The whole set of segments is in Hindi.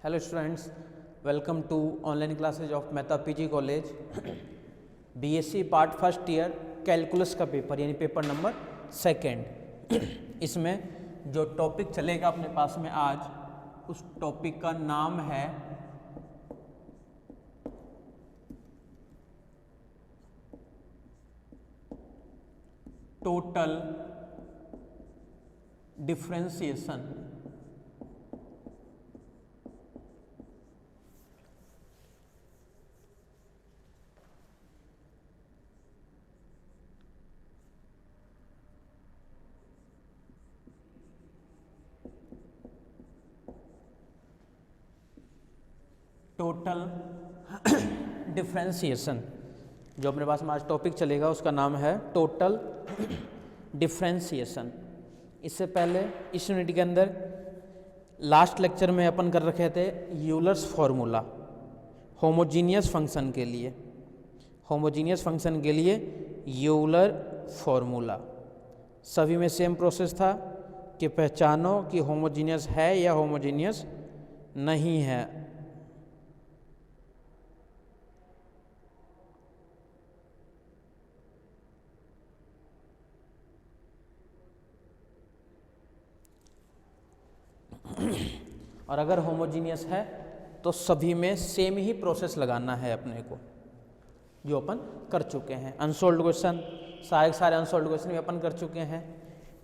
Hello students, welcome to online classes of Mehta PG college. BSc part first year calculus का पेपर यानी पेपर नंबर सेकंड। इसमें जो टॉपिक चलेगा अपने पास में आज, उस टॉपिक का नाम है टोटल डिफरेंशिएशन। टोटल डिफरेंशिएशन जो अपने पास में आज टॉपिक चलेगा उसका नाम है टोटल डिफरेंशिएशन। इससे पहले इस यूनिट के अंदर लास्ट लेक्चर में अपन कर रखे थे यूलर्स फॉर्मूला होमोजीनियस फंक्शन के लिए। होमोजीनियस फंक्शन के लिए यूलर फॉर्मूला सभी में सेम प्रोसेस था कि पहचानो कि होमोजीनियस है या होमोजीनियस नहीं है। और अगर होमोजीनियस है तो सभी में सेम ही प्रोसेस लगाना है अपने को, जो अपन कर चुके हैं। अनसोल्व्ड क्वेश्चन सारे अनसोल्व्ड क्वेश्चन भी अपन कर चुके हैं।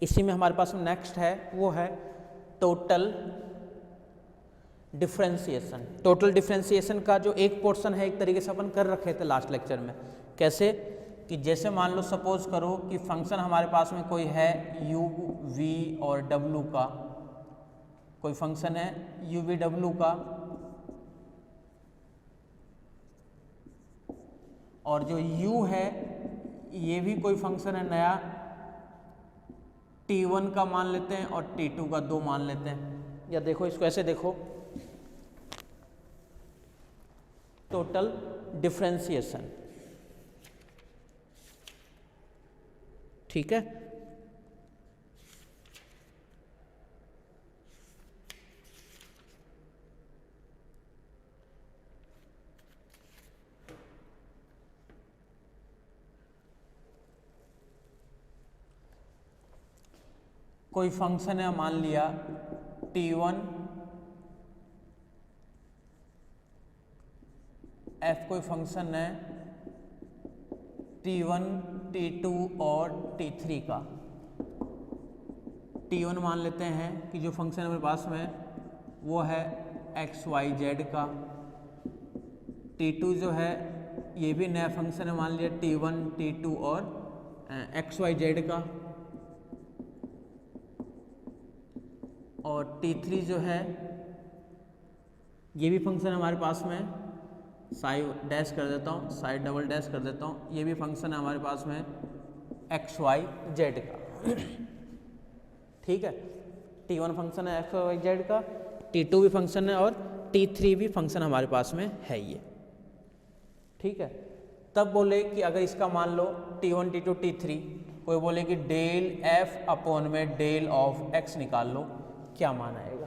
इसी में हमारे पास नेक्स्ट है वो है टोटल डिफरेंशिएशन। टोटल डिफरेंशिएशन का जो एक पोर्शन है एक तरीके से अपन कर रखे थे लास्ट लेक्चर में। कैसे कि जैसे मान लो सपोज करो कि फंक्शन हमारे पास में कोई है u, v और w का, कोई फंक्शन है u, v, w का, और जो u है ये भी कोई फंक्शन है नया, t1 का मान लेते हैं और t2 का 2 मान लेते हैं। या देखो इसको ऐसे देखो, टोटल डिफरेंशिएशन, ठीक है। कोई फंक्शन है मान लिया t1, f कोई फंक्शन है t1, t2 और t3 का। t1 मान लेते हैं कि जो फंक्शन हमारे पास में वो है x, y, z का। t2 जो है ये भी नया फंक्शन है, मान लिया t1, t2 और x, y, z का। और t3 जो है ये भी फंक्शन हमारे पास में, साइड डैश कर देता हूँ, साइड डबल डैश कर देता हूँ, ये भी फंक्शन है हमारे पास में x, y, z का। ठीक है, t1 फंक्शन है x, y, z का, t2 भी फंक्शन है और t3 भी फंक्शन हमारे पास में है ये। ठीक है, तब बोले कि अगर इसका मान लो t1, t2, t3, कोई बोले कि डेल f अपॉन में डेल ऑफ x निकाल लो, क्या मान आएगा।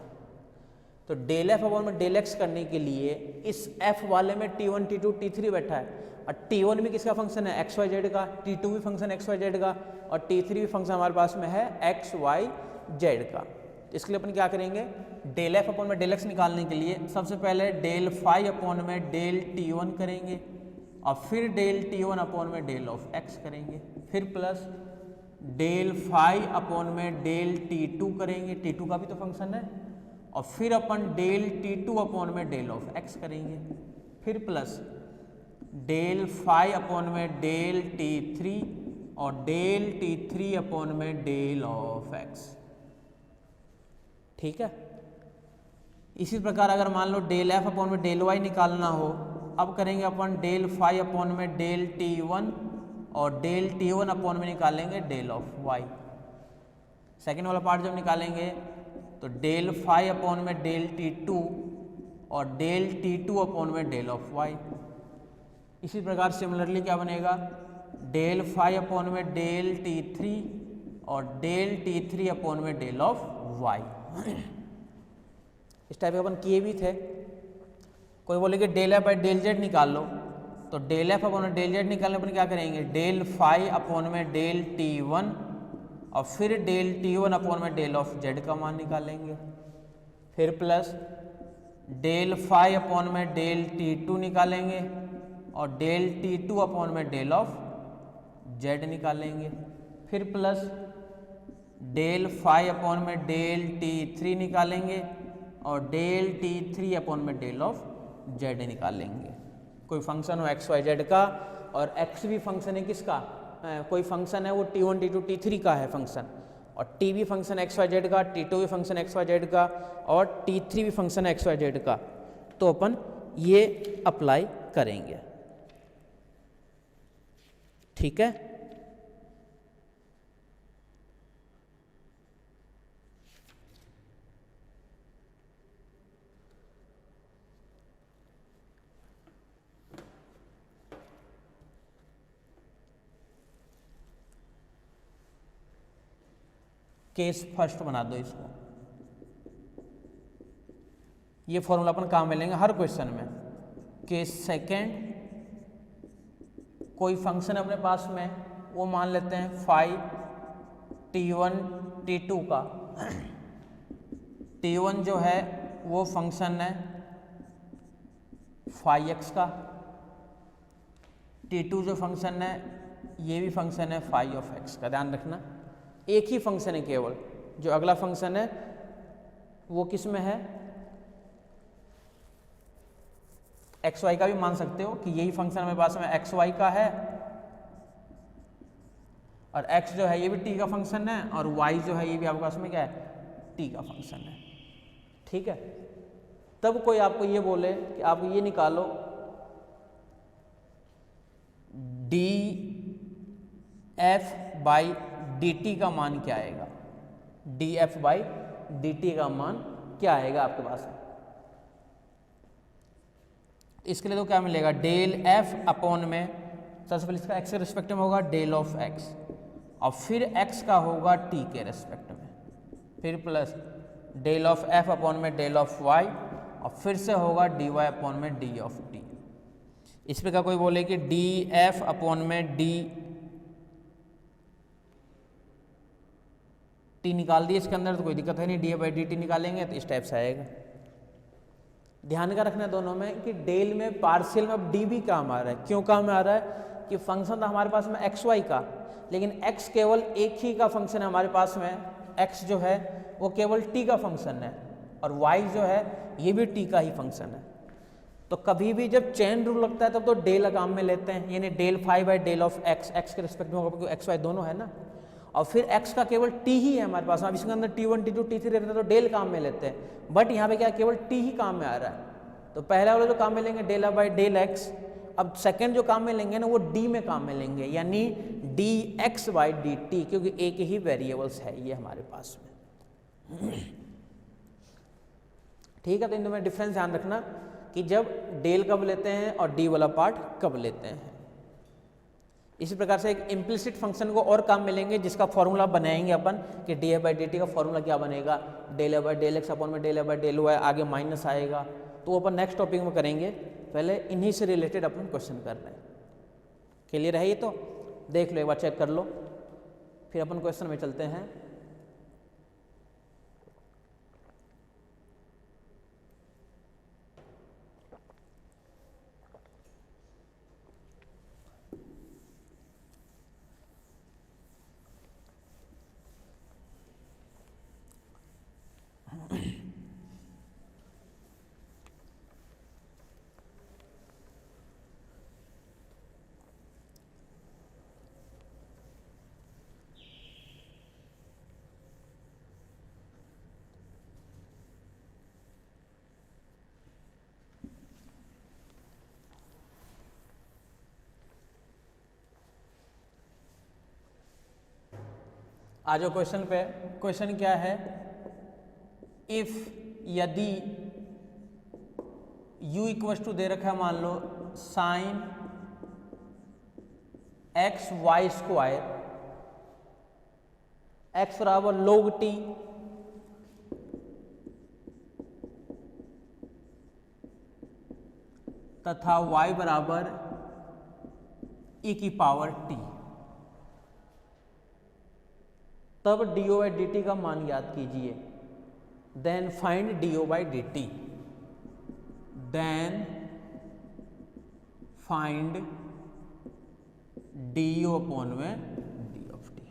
तो डेल एफ अपॉन में डेल एक्स करने के लिए इस f वाले में t1, t2, t3 बैठा है, और t1 भी किसका फंक्शन है x, y, z का, t2 भी फंक्शन x, y, z का, और t3 भी फंक्शन हमारे पास में है x, y, z का। इसके लिए अपन क्या करेंगे, डेल एफ अपॉन में डेल एक्स निकालने के लिए सबसे पहले डेल फाई अपॉन में डेल t1 करेंगे, और फिर डेल t1 अपॉन में डेल ऑफ x करेंगे, फिर प्लस डेल फाई अपॉन में डेल t2 करेंगे, t2 का भी तो फंक्शन है, और फिर अपन डेल t2 अपॉन में डेल ऑफ x करेंगे, फिर प्लस डेल फाई अपॉन में डेल t3 और डेल t3 अपॉन में डेल ऑफ x। ठीक है, इसी प्रकार अगर मान लो डेल f अपॉन में डेल y निकालना हो, अब करेंगे अपन डेल फाई अपॉन में डेल t1 और डेल t1 अपॉन में निकालेंगे डेल ऑफ y। सेकेंड वाला पार्ट जब निकालेंगे तो डेल फाई अपॉन में डेल t2 और डेल t2 अपॉन में डेल ऑफ y। इसी प्रकार सिमिलरली क्या बनेगा, डेल फाई अपॉन में डेल t3 और डेल t3 अपॉन में डेल ऑफ y। इस टाइप के अपन किए भी थे, कोई बोले कि del F by del Z निकाल लो, तो del F upon del Z निकालने पर क्या करेंगे, डेल फाई अपॉन में डेल टी वन और फिर डेल टी वन अपॉन में डेल ऑफ जेड का मान निकालेंगे, फिर प्लस डेल फाई अपॉन में डेल टी टू निकालेंगे और डेल टी टू अपॉन में डेल ऑफ जेड निकालेंगे, फिर प्लस डेल फाई अपॉन में डेल टी थ्री निकालेंगे और डेल टी थ्री अपॉन में डेल ऑफ जेड निकालेंगे। कोई फंक्शन हो एक्स वाई जेड का और एक्स भी फंक्शन है किसका, कोई फंक्शन है वो T one T two T three का है फंक्शन, और टी भी फंक्शन एक्स वाई जेड का, टी टू भी फंक्शन एक्स वाई जेड का और टी थ्री भी फंक्शन एक्स वाई जेड का, तो अपन ये अप्लाई करेंगे। ठीक है, केस फर्स्ट बना दो इसको, ये फॉर्मूला अपन काम में लेंगे हर क्वेश्चन में। केस सेकेंड, कोई फंक्शन अपने पास में वो मान लेते हैं phi T one T two का, टी वन जो है वो फंक्शन है फाई एक्स का, टी टू जो फंक्शन है ये भी फंक्शन है फाई ऑफ एक्स का। ध्यान रखना एक ही फंक्शन है केवल, जो अगला फंक्शन है वो किस में है, एक्स वाई का भी मान सकते हो कि यही फंक्शन हमारे पास में एक्स वाई का है और एक्स जो है ये भी टी का फंक्शन है और वाई जो है ये भी आपके पास में क्या है, टी का फंक्शन है। ठीक है, तब कोई आपको ये बोले कि आप ये निकालो D F by D T का मान क्या आएगा, D F by D T का मान क्या आएगा आपके पास में। इसके लिए तो क्या मिलेगा, डेल एफ अपॉन में सबसे पहले इसका एक्स के रिस्पेक्ट में होगा डेल ऑफ एक्स और फिर एक्स का होगा टी के रिस्पेक्ट में, फिर plus del of F upon में डेल ऑफ वाई और फिर से होगा डी वाई अपॉन में डी ऑफ टी। इस प्रकार कोई बोले कि डी एफ अपॉन में डी टी निकाल दिए इसके अंदर तो कोई दिक्कत है नहीं, D F by D T निकालेंगे तो इस टाइप से आएगा। ध्यान का रखना है दोनों में कि डेल में पार्शियल में अब डी भी काम आ रहा है। क्यों काम आ रहा है कि फंक्शन था हमारे पास में एक्स वाई का, लेकिन एक्स केवल एक ही का फंक्शन है हमारे पास में, एक्स जो है वो केवल टी का फंक्शन है और वाई जो है ये भी टी का ही फंक्शन है। तो कभी भी जब चेन रूल लगता है तब तो डेल काम में लेते हैं, यानी del phi by del of X, X के रिस्पेक्ट में होगा क्योंकि एक्स वाई दोनों है ना, और फिर x का केवल t ही है हमारे पास। अब इसके अंदर t1 t2 t3 रहते हैं तो डेल काम में लेते हैं, बट यहाँ पे क्या केवल t ही काम में आ रहा है। तो पहला वाला जो काम में लेंगे डेल बाई डेल x, अब सेकंड जो काम में लेंगे ना वो d में काम में लेंगे, यानी dx बाई dt, क्योंकि एक ही वेरिएबल्स है ये हमारे पास में। ठीक है, तो इन दोनों में डिफरेंस ध्यान रखना कि जब डेल कब लेते हैं और d वाला पार्ट कब लेते हैं। इसी प्रकार से एक इम्प्लिसिट फंक्शन को और काम मिलेंगे जिसका फॉर्मूला बनाएंगे अपन कि D F by D T का फॉर्मूला क्या बनेगा, del F by del X upon में del F by del Y, आगे माइनस आएगा, तो अपन नेक्स्ट टॉपिक में करेंगे। पहले इन्हीं से रिलेटेड अपन क्वेश्चन कर रहे हैं। क्लियर है ये, तो देख लो एक बार चेक कर लो, फिर अपन क्वेश्चन में चलते हैं। आ जाओ क्वेश्चन पे। क्वेश्चन क्या है, इफ यदि u इक्वल टू दे रखा है मान लो sine X Y square, X बराबर log t, तथा y बराबर e की पावर t, तब D O by D T का मान ज्ञात कीजिए। Then find D O by D T, then find D O upon में D of T,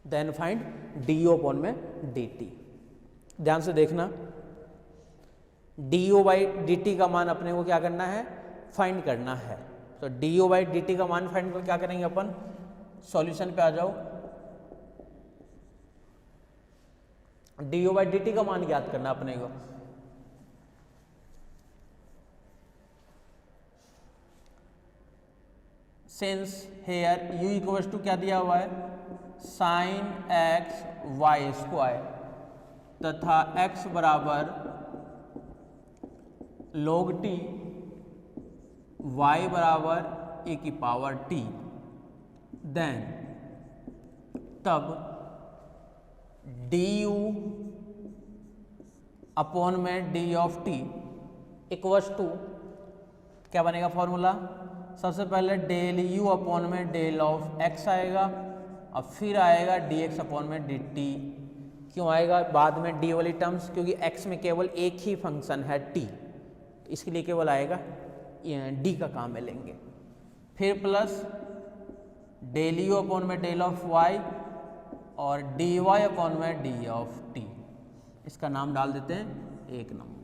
then find D O upon में डी टी। ध्यान से देखना, D O by D T का मान अपने को क्या करना है, फाइंड करना है। तो D O by D T का मान फाइंड कर क्या करेंगे अपन, सॉल्यूशन पे आ जाओ। D O by D T का मान ज्ञात करना अपने को। Since here u equals to क्या दिया हुआ है, साइन एक्स वाई स्क्वायर तथा x बराबर log t, y बराबर e की पावर t, देन तब du अपॉन में d of t equals to क्या बनेगा फॉर्मूला, सबसे पहले डेल u अपॉन में डेल ऑफ x आएगा और फिर आएगा dx अपॉन में dt। क्यों आएगा बाद में d वाली टर्म्स, क्योंकि x में केवल एक ही फंक्शन है t, तो इसके लिए केवल आएगा d का काम में लेंगे। फिर प्लस डेल u अपॉन में डेल ऑफ y और dy अपॉन में d ऑफ t, इसका नाम डाल देते हैं एक नंबर।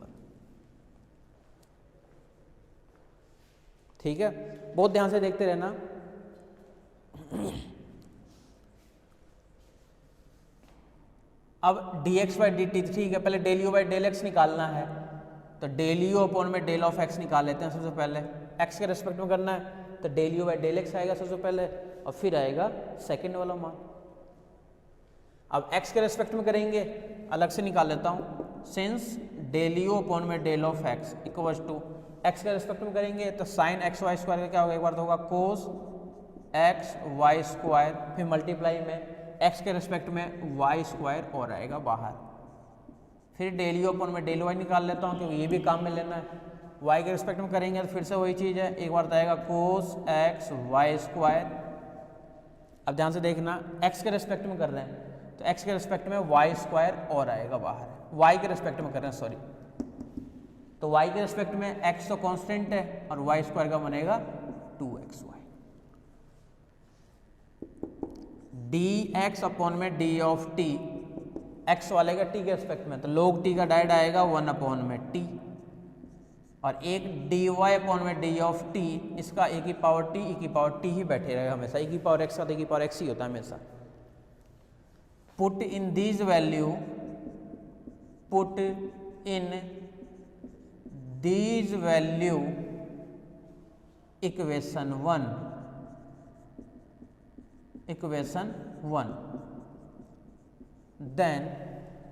ठीक है, बहुत ध्यान से देखते रहना। अब dx बाई डी टी, ठीक है, पहले del you by del X निकालना है, तो डेल यू अपॉन में डेल ऑफ एक्स निकाल लेते हैं। सबसे पहले x के रेस्पेक्ट में करना है, तो del you by del X आएगा सबसे पहले और फिर आएगा सेकेंड वाला मान। अब x के रेस्पेक्ट में करेंगे, अलग से निकाल लेता हूँ। सिंस डेल यू अपॉन में del of x equals to x के रेस्पेक्ट में करेंगे तो साइन एक्स वाई स्क्वायर का क्या होगा, एक बार तो होगा कोस एक्स वाई स्क्वायर, फिर मल्टीप्लाई में x के रेस्पेक्ट में वाई स्क्वायर और आएगा बाहर। फिर डेल यू अपॉन में डेल वाई निकाल लेता हूँ क्योंकि ये भी काम में लेना है। y के रेस्पेक्ट में करेंगे तो फिर से वही चीज़ है, एक बार तो आएगा कोस एक्स वाई स्क्वायर। अब ध्यान से देखना, x के रेस्पेक्ट में कर रहे हैं तो x के रेस्पेक्ट में वाई स्क्वायर और आएगा बाहर, y के रेस्पेक्ट में कर रहे हैं सॉरी, तो y के रेस्पेक्ट में x तो कांस्टेंट है और y स्क्वायर का बनेगा 2xy। dx अपॉन में d ऑफ t, x वाले का t के रेस्पेक्ट में, तो log t का डायरेक्ट आएगा 1 अपॉन में t, और एक dy अपॉन में d ऑफ t, इसका e की पावर t ही बैठे रहेगा हमेशा, e की पावर x का तो e की पावर x ही होता है हमेशा। Put in these value, put in these value equation 1, then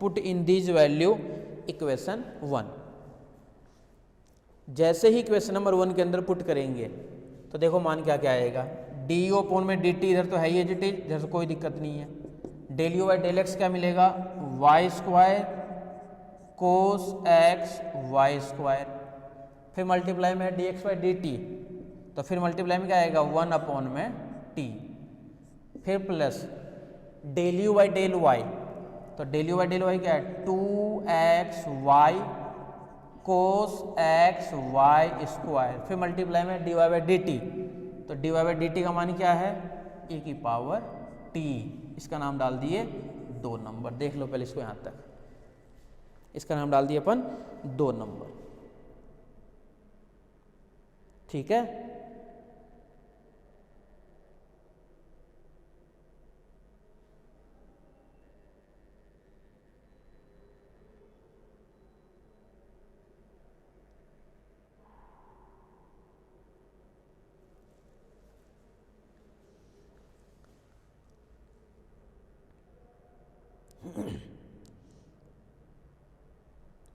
put in these value equation 1। जैसे ही इक्वेशन नंबर 1 के अंदर पुट करेंगे तो देखो मान क्या क्या आएगा, डी ओ अपॉन में डी टी इधर तो है ही एज इट इज, इधर से कोई दिक्कत नहीं है। Del you by del X क्या मिलेगा, Y square cos x Y square, फिर मल्टीप्लाई में D X by D T, तो फिर मल्टीप्लाई में क्या आएगा 1 अपॉन में टी, फिर plus del you by del y, तो del you by del Y क्या है 2x y cos x Y square, फिर मल्टीप्लाई में d y by D T, तो d y by D T का मान क्या है e की पावर t, इसका नाम डाल दिए 2 नंबर। देख लो पहले इसको यहाँ तक, इसका नाम डाल दिए अपन 2 नंबर। ठीक है,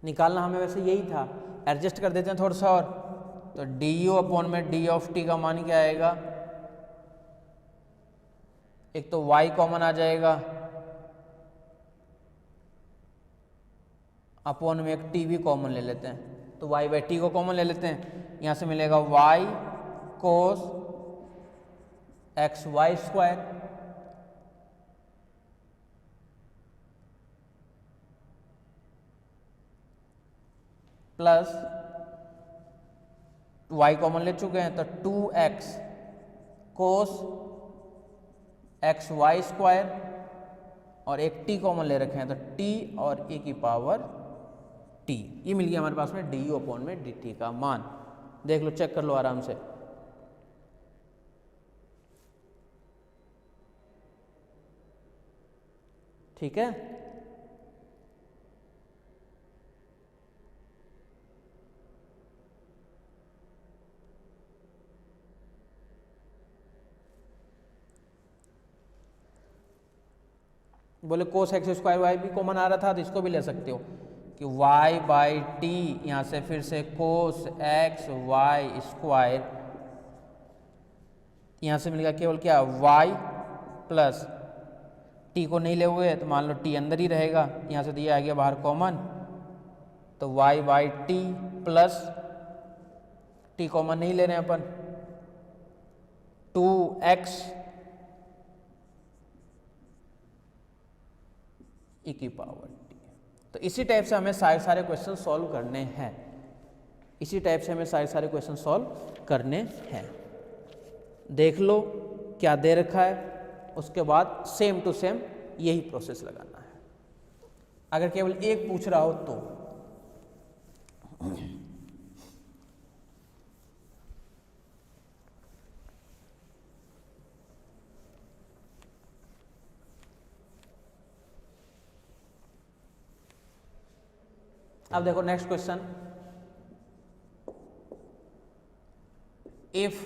निकालना हमें वैसे यही था, एडजस्ट कर देते हैं थोड़ा सा और, तो डी यू अपॉन में डी ऑफ टी का मान क्या आएगा, एक तो y कॉमन आ जाएगा अपॉन में एक t भी कॉमन ले लेते हैं, तो y बाई टी को कॉमन ले लेते हैं, यहाँ से मिलेगा y cos x Y square plus y common ले चुके हैं तो 2x cos x Y square और एक t कॉमन ले रखे हैं तो t और e की पावर t। ये मिल गया हमारे पास में du अपॉन में dt का मान। देख लो, चेक कर लो आराम से। ठीक है, बोले कोस एक्स स्क्वायर वाई भी कॉमन आ रहा था तो इसको भी ले सकते हो कि y बाई टी, यहाँ से फिर से कोस एक्स वाई स्क्वायर, यहाँ से मिलेगा केवल क्या y प्लस टी को नहीं ले हुए तो मान लो टी अंदर ही रहेगा, यहाँ से तो ये आ गया बाहर कॉमन, तो y by T plus T common नहीं ले रहे हैं अपन, 2x e की पावर t। तो इसी टाइप से हमें सारे क्वेश्चन सॉल्व करने हैं, इसी टाइप से हमें सारे क्वेश्चन सॉल्व करने हैं। देख लो क्या दे रखा है, उसके बाद सेम टू सेम यही प्रोसेस लगाना है। अगर केवल एक पूछ रहा हो तो अब देखो next question, if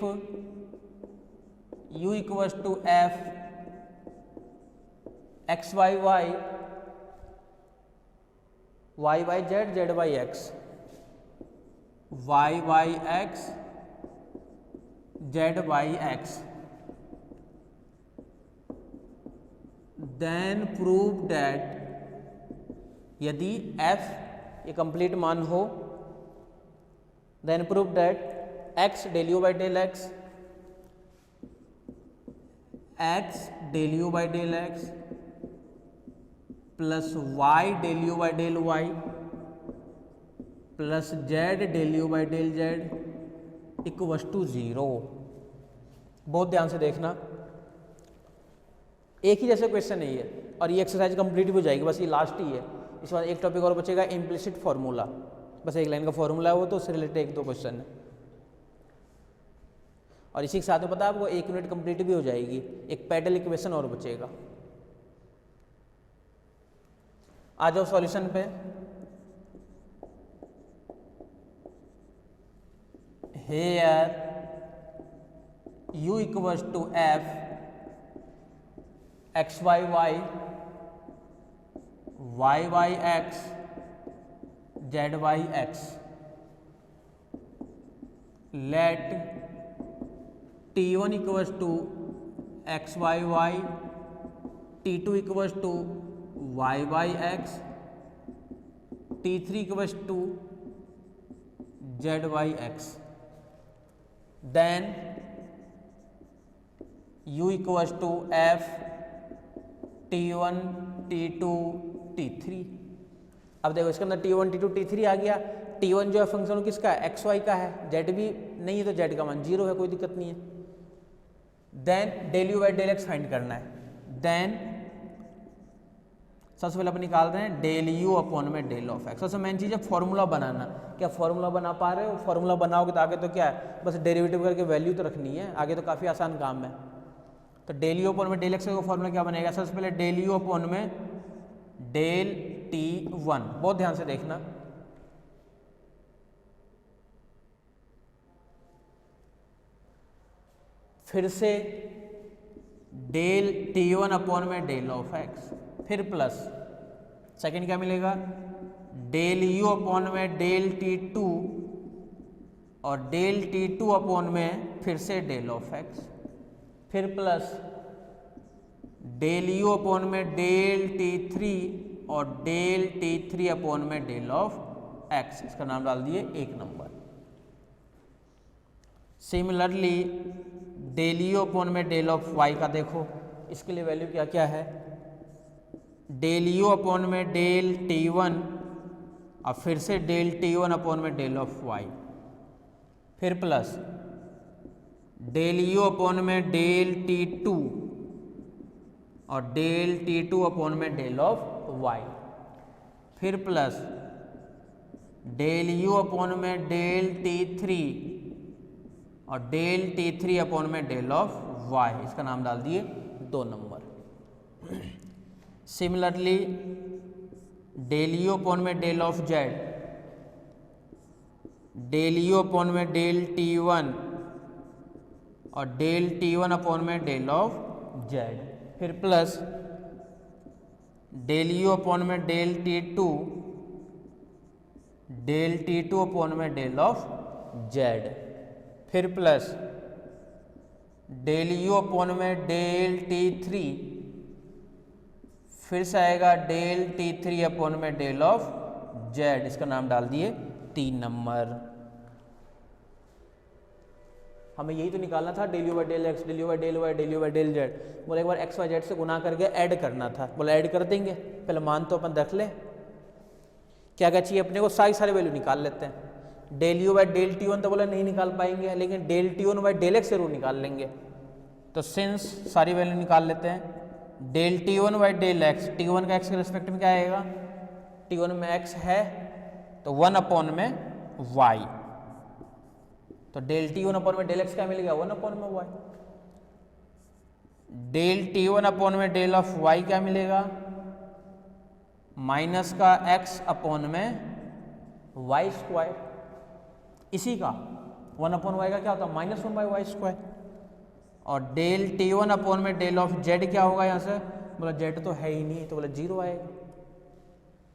u equals to f x y y y by z z by x y by x z by x, then prove that, यदि f ये कंप्लीट मान हो, then prove that x del you by del x del you by del x plus y del you by del y plus z del you by del z equals to 0। बहुत ध्यान से देखना, एक ही जैसे क्वेश्चन है ये, और ये एक्सरसाइज कंप्लीट भी हो जाएगी, बस ये लास्ट ही है। इसके बाद एक टॉपिक और बचेगा, इम्प्लिसिट फॉर्मूला, बस एक लाइन का फॉर्मूला है वो, तो उससे रिलेटेड एक दो क्वेश्चन है, और इसी के साथ में पता है आपको 1 यूनिट कंप्लीट भी हो जाएगी, एक पैडल इक्वेशन और बचेगा। आ जाओ सॉल्यूशन पे। Here u equals to f x y y y by x z by x, let t1 equals to x y y, t2 equals to y by x, t3 equals to z by x, then u equals to f t1 t2 t3। अब देखो इसके अंदर t1 t2 t3 आ गया। t1 जो है फंक्शन किसका है, एक्स वाई का है, z भी नहीं है तो z का मान 0 है, कोई दिक्कत नहीं है। Then del you by del x find करना है, देन सबसे पहले अपन निकाल रहे हैं डेल यू अपॉन में डेल ऑफ एक्स। सबसे मेन चीज़ है फॉर्मूला बनाना। क्या फॉर्मूला बना पा रहे हो? फॉर्मूला बनाओगे तो आगे तो क्या है, बस डेरिवेटिव करके वैल्यू तो रखनी है, आगे तो काफ़ी आसान काम है। तो डेल यू अपॉन में डेल एक्स का फॉर्मूला क्या बनेगा, सबसे पहले डेल यू अपॉन में डेल t1, बहुत ध्यान से देखना, फिर से डेल t1 अपॉन में डेल ऑफ एक्स, फिर प्लस सेकंड क्या मिलेगा, डेल यू अपॉन में डेल t2 और डेल t2 अपॉन में फिर से डेल ऑफ एक्स, फिर प्लस डेल यू अपॉन में डेल t3 और डेल t3 अपॉन में डेल ऑफ एक्स, इसका नाम डाल दिए 1 number. Similarly del you upon में डेल ऑफ वाई का देखो, इसके लिए वैल्यू क्या क्या है, डेल यू अपॉन में डेल T1 और फिर से डेल T1 अपॉन में डेल ऑफ वाई, फिर प्लस डेल यू अपॉन में डेल T2 और डेल T2 अपॉन में डेल ऑफ वाई, फिर प्लस डेल यू अपॉन में डेल T3 और डेल T3 अपॉन में डेल ऑफ वाई, इसका नाम डाल दिए 2 number. Similarly del you upon में del of z, del you upon में डेल T1 और डेल T1 अपॉन में डेल ऑफ जेड, फिर प्लस डेल यू अपॉन में del T2, del T2 upon में डेल ऑफ जेड, फिर प्लस डेल यू अपॉन में डेल T3, फिर से आएगा डेल T3 अपॉन में डेल ऑफ जेड, इसका नाम डाल दिए 3 नंबर। हमें यही तो निकालना था, del you by del x, del you by del y, del you by del z. बोले एक बार एक्स वाई जेड से गुना करके ऐड करना था, बोला ऐड कर देंगे, पहले मान तो अपन रख ले, क्या क्या चाहिए अपने को, सारे वैल्यू निकाल लेते हैं। Del you by del T1 तो बोला नहीं निकाल पाएंगे, लेकिन del T1 by del x जरूर निकाल लेंगे, तो सिंस सारी वैल्यू निकाल लेते हैं। Del T1 by del x, T1 का एक्स के रिस्पेक्ट में क्या आएगा, T1 में एक्स है तो 1 अपॉन में वाई, तो डेल T1 अपॉन में डेल एक्स क्या मिलेगा, 1 अपॉन में वाई। डेल T1 अपॉन में डेल ऑफ वाई क्या मिलेगा, माइनस का एक्स अपॉन में वाई स्क्वायर, इसी का 1 अपॉन वाई का क्या होता है, -1 बाई वाई स्क्वायर। और डेल T1 अपॉन में डेल ऑफ जेड क्या होगा, यहाँ से बोला जेड तो है ही नहीं, तो बोला 0 आएगा।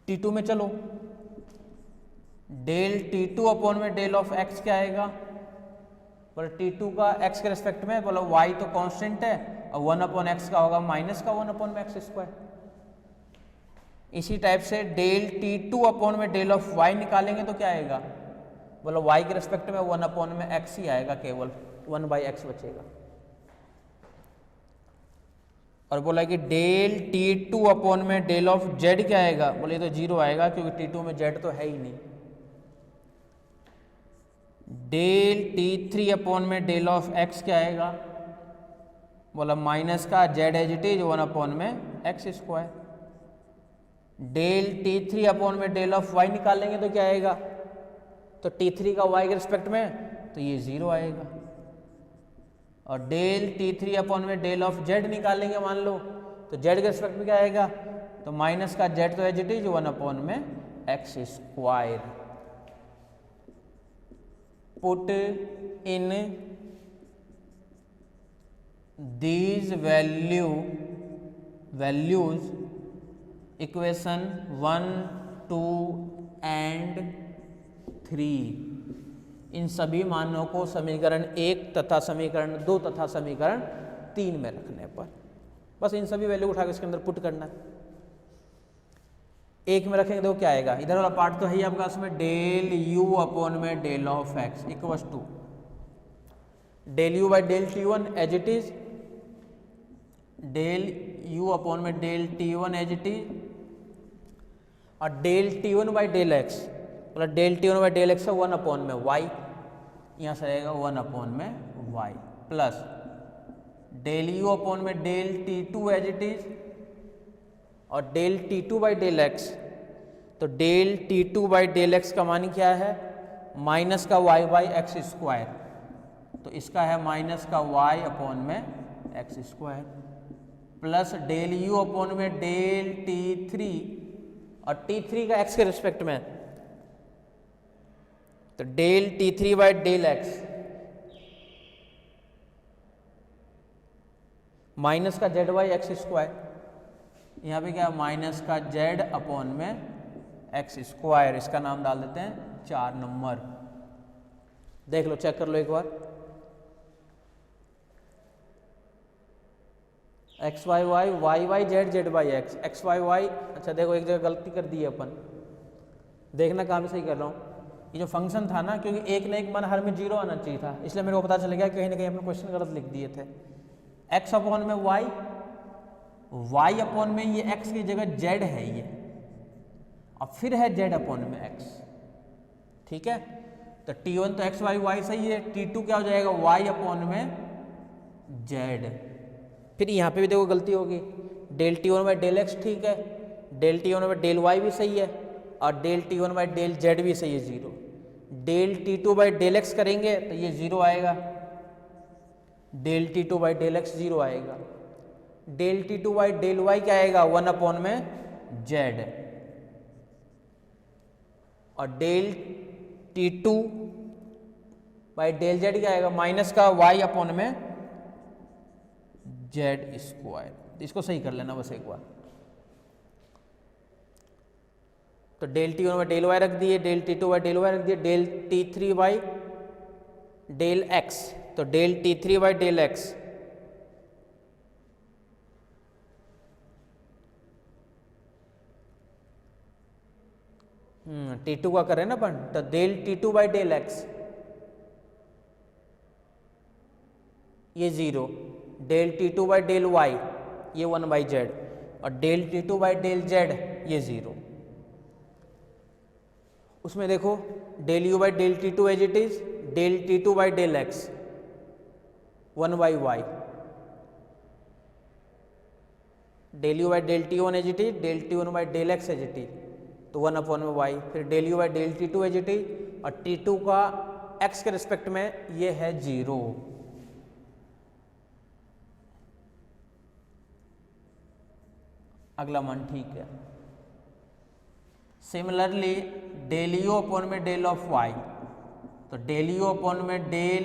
T2 में चलो, डेल T2 अपॉन में डेल ऑफ एक्स क्या आएगा, बोला T2 का x के रिस्पेक्ट में, बोला y तो कांस्टेंट है और 1 अपॉन एक्स का होगा माइनस का 1 अपॉन में एक्स स्क्वायर। इसी टाइप से डेल T2 अपॉन में डेल ऑफ y निकालेंगे तो क्या आएगा, बोला y के रिस्पेक्ट में 1 अपॉन में x ही आएगा, केवल 1 बाई एक्स बचेगा। और बोला कि डेल T2 अपॉन में डेल ऑफ z क्या आएगा, बोले तो 0 आएगा क्योंकि T2 में z तो है ही नहीं। डेल T3 अपॉन में डेल ऑफ x क्या आएगा, बोला माइनस का z as it is 1 upon में x square. Del T3 upon में डेल ऑफ y निकालेंगे तो क्या आएगा, तो T3 का y के रिस्पेक्ट में तो ये 0 आएगा। और डेल T3 अपॉन में डेल ऑफ z निकालेंगे मान लो, तो z के रिस्पेक्ट में क्या आएगा, तो माइनस का z तो एज इट इज 1 अपॉन में x square. Put in these values equation 1, 2 and 3, इन सभी मानों को समीकरण 1 तथा समीकरण 2 तथा समीकरण 3 में रखने पर बस इन सभी वैल्यू उठा के इसके अंदर पुट करना है। एक में रखेंगे तो क्या आएगा, इधर वाला पार्ट तो है ही आपका, इसमें डेल यू अपॉन में del of x equals to del you by del T1 as it is, del you upon में del T1 as it is, और del T1 by del x, मतलब del T1 by del x है 1 अपॉन में वाई, यहाँ से आएगा 1 अपॉन में y, plus del you upon में del T2 as it is, और del T2 by del x, तो del T2 by del x का मान क्या है, माइनस का वाई बाई एक्स स्क्वायर, तो इसका है माइनस का वाई अपॉन में x square, plus del you upon में डेल T3, और T3 का एक्स के रिस्पेक्ट में, तो del T3 by del x minus का जेड बाई एक्स स्क्वायर, यहाँ पे क्या माइनस का जेड अपॉन में एक्स स्क्वायर, इसका नाम डाल देते हैं 4 नंबर। देख लो, चेक कर लो एक बार, x y y y y z z by x, x y y, अच्छा देखो एक जगह गलती कर दी है अपन, देखना कहाँ पे सही कर रहा हूँ। ये जो फंक्शन था ना, क्योंकि एक ना एक मान हर में 0 आना चाहिए था, इसलिए मेरे को पता चल गया कहीं ना कहीं अपने क्वेश्चन गलत लिख दिए थे। x अपॉन में y, y अपॉन में ये x की जगह z है ये, अब फिर है z अपॉन में x, ठीक है। तो t1 तो x y y सही है, t2 क्या हो जाएगा y अपॉन में z। फिर यहाँ पे भी देखो गलती होगी, del t1 by del x ठीक है, del t1 by del y भी सही है, और del t1 by del z भी सही है 0। Del t2 by del x करेंगे तो ये 0 आएगा, del t2 by del x 0 आएगा, del t2 by del y क्या आएगा 1 अपॉन में z, और del t2 by del z क्या आएगा माइनस का y अपॉन में z स्क्वायर। इसको सही कर लेना बस एक बार। तो del t1 by del y रख दिए, del t2 by del y रख दिए, del t3 by del x, तो del t3 by del x t2 का करें ना अपन, तो del t2 by del x ये 0, del t2 by del y ये 1 बाई z, और del t2 by del z ये 0। उसमें देखो del u by del t2 as it is, del t2 by del x 1 by y, del u by del t1 as it is, del t1 by del x as it is, तो 1 अपॉन में y, फिर del u by del t2 as it is, और t2 का x के रिस्पेक्ट में ये है 0। अगला मान ठीक है। सिमिलरली डेल u अपॉन में डेल ऑफ y, तो डेल u अपॉन में del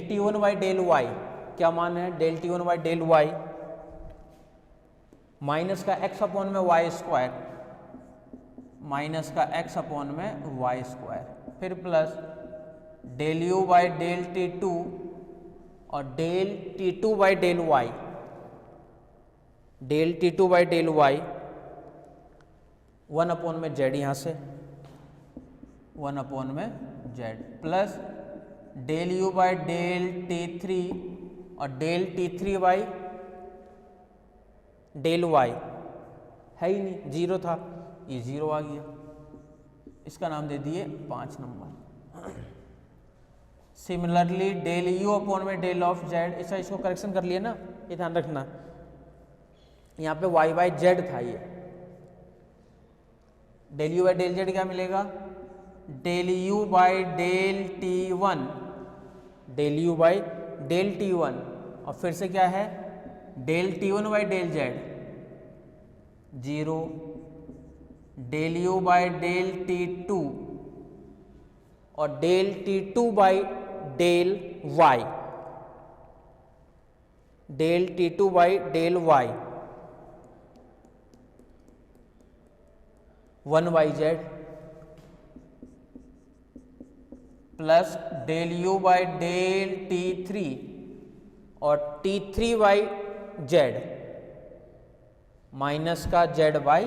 t1 by del y क्या मान है, del t1 by del y minus का x अपॉन में y स्क्वायर, माइनस का x अपॉन में y स्क्वायर, फिर plus del u by del t2 और del t2 by del y, del t2 by del y 1 upon में z, यहाँ से 1 अपॉन में z, plus del u by del t3 और del t3 by del y है ही नहीं, 0 था, ये 0 आ गया, इसका नाम दे दिए 5 number. Similarly del u upon में डेल ऑफ z, ऐसा इसको करेक्शन कर लिए ना, ये ध्यान रखना, यहाँ पे y बाई z था ये, del u by del z क्या मिलेगा, del u by del t1, del u by del t1, और फिर से क्या है del t1 by del z 0, del u by del t2 और del t2 by del y, del t2 by del y 1 by z, plus del u by del t3 और t3 बाई z माइनस का z by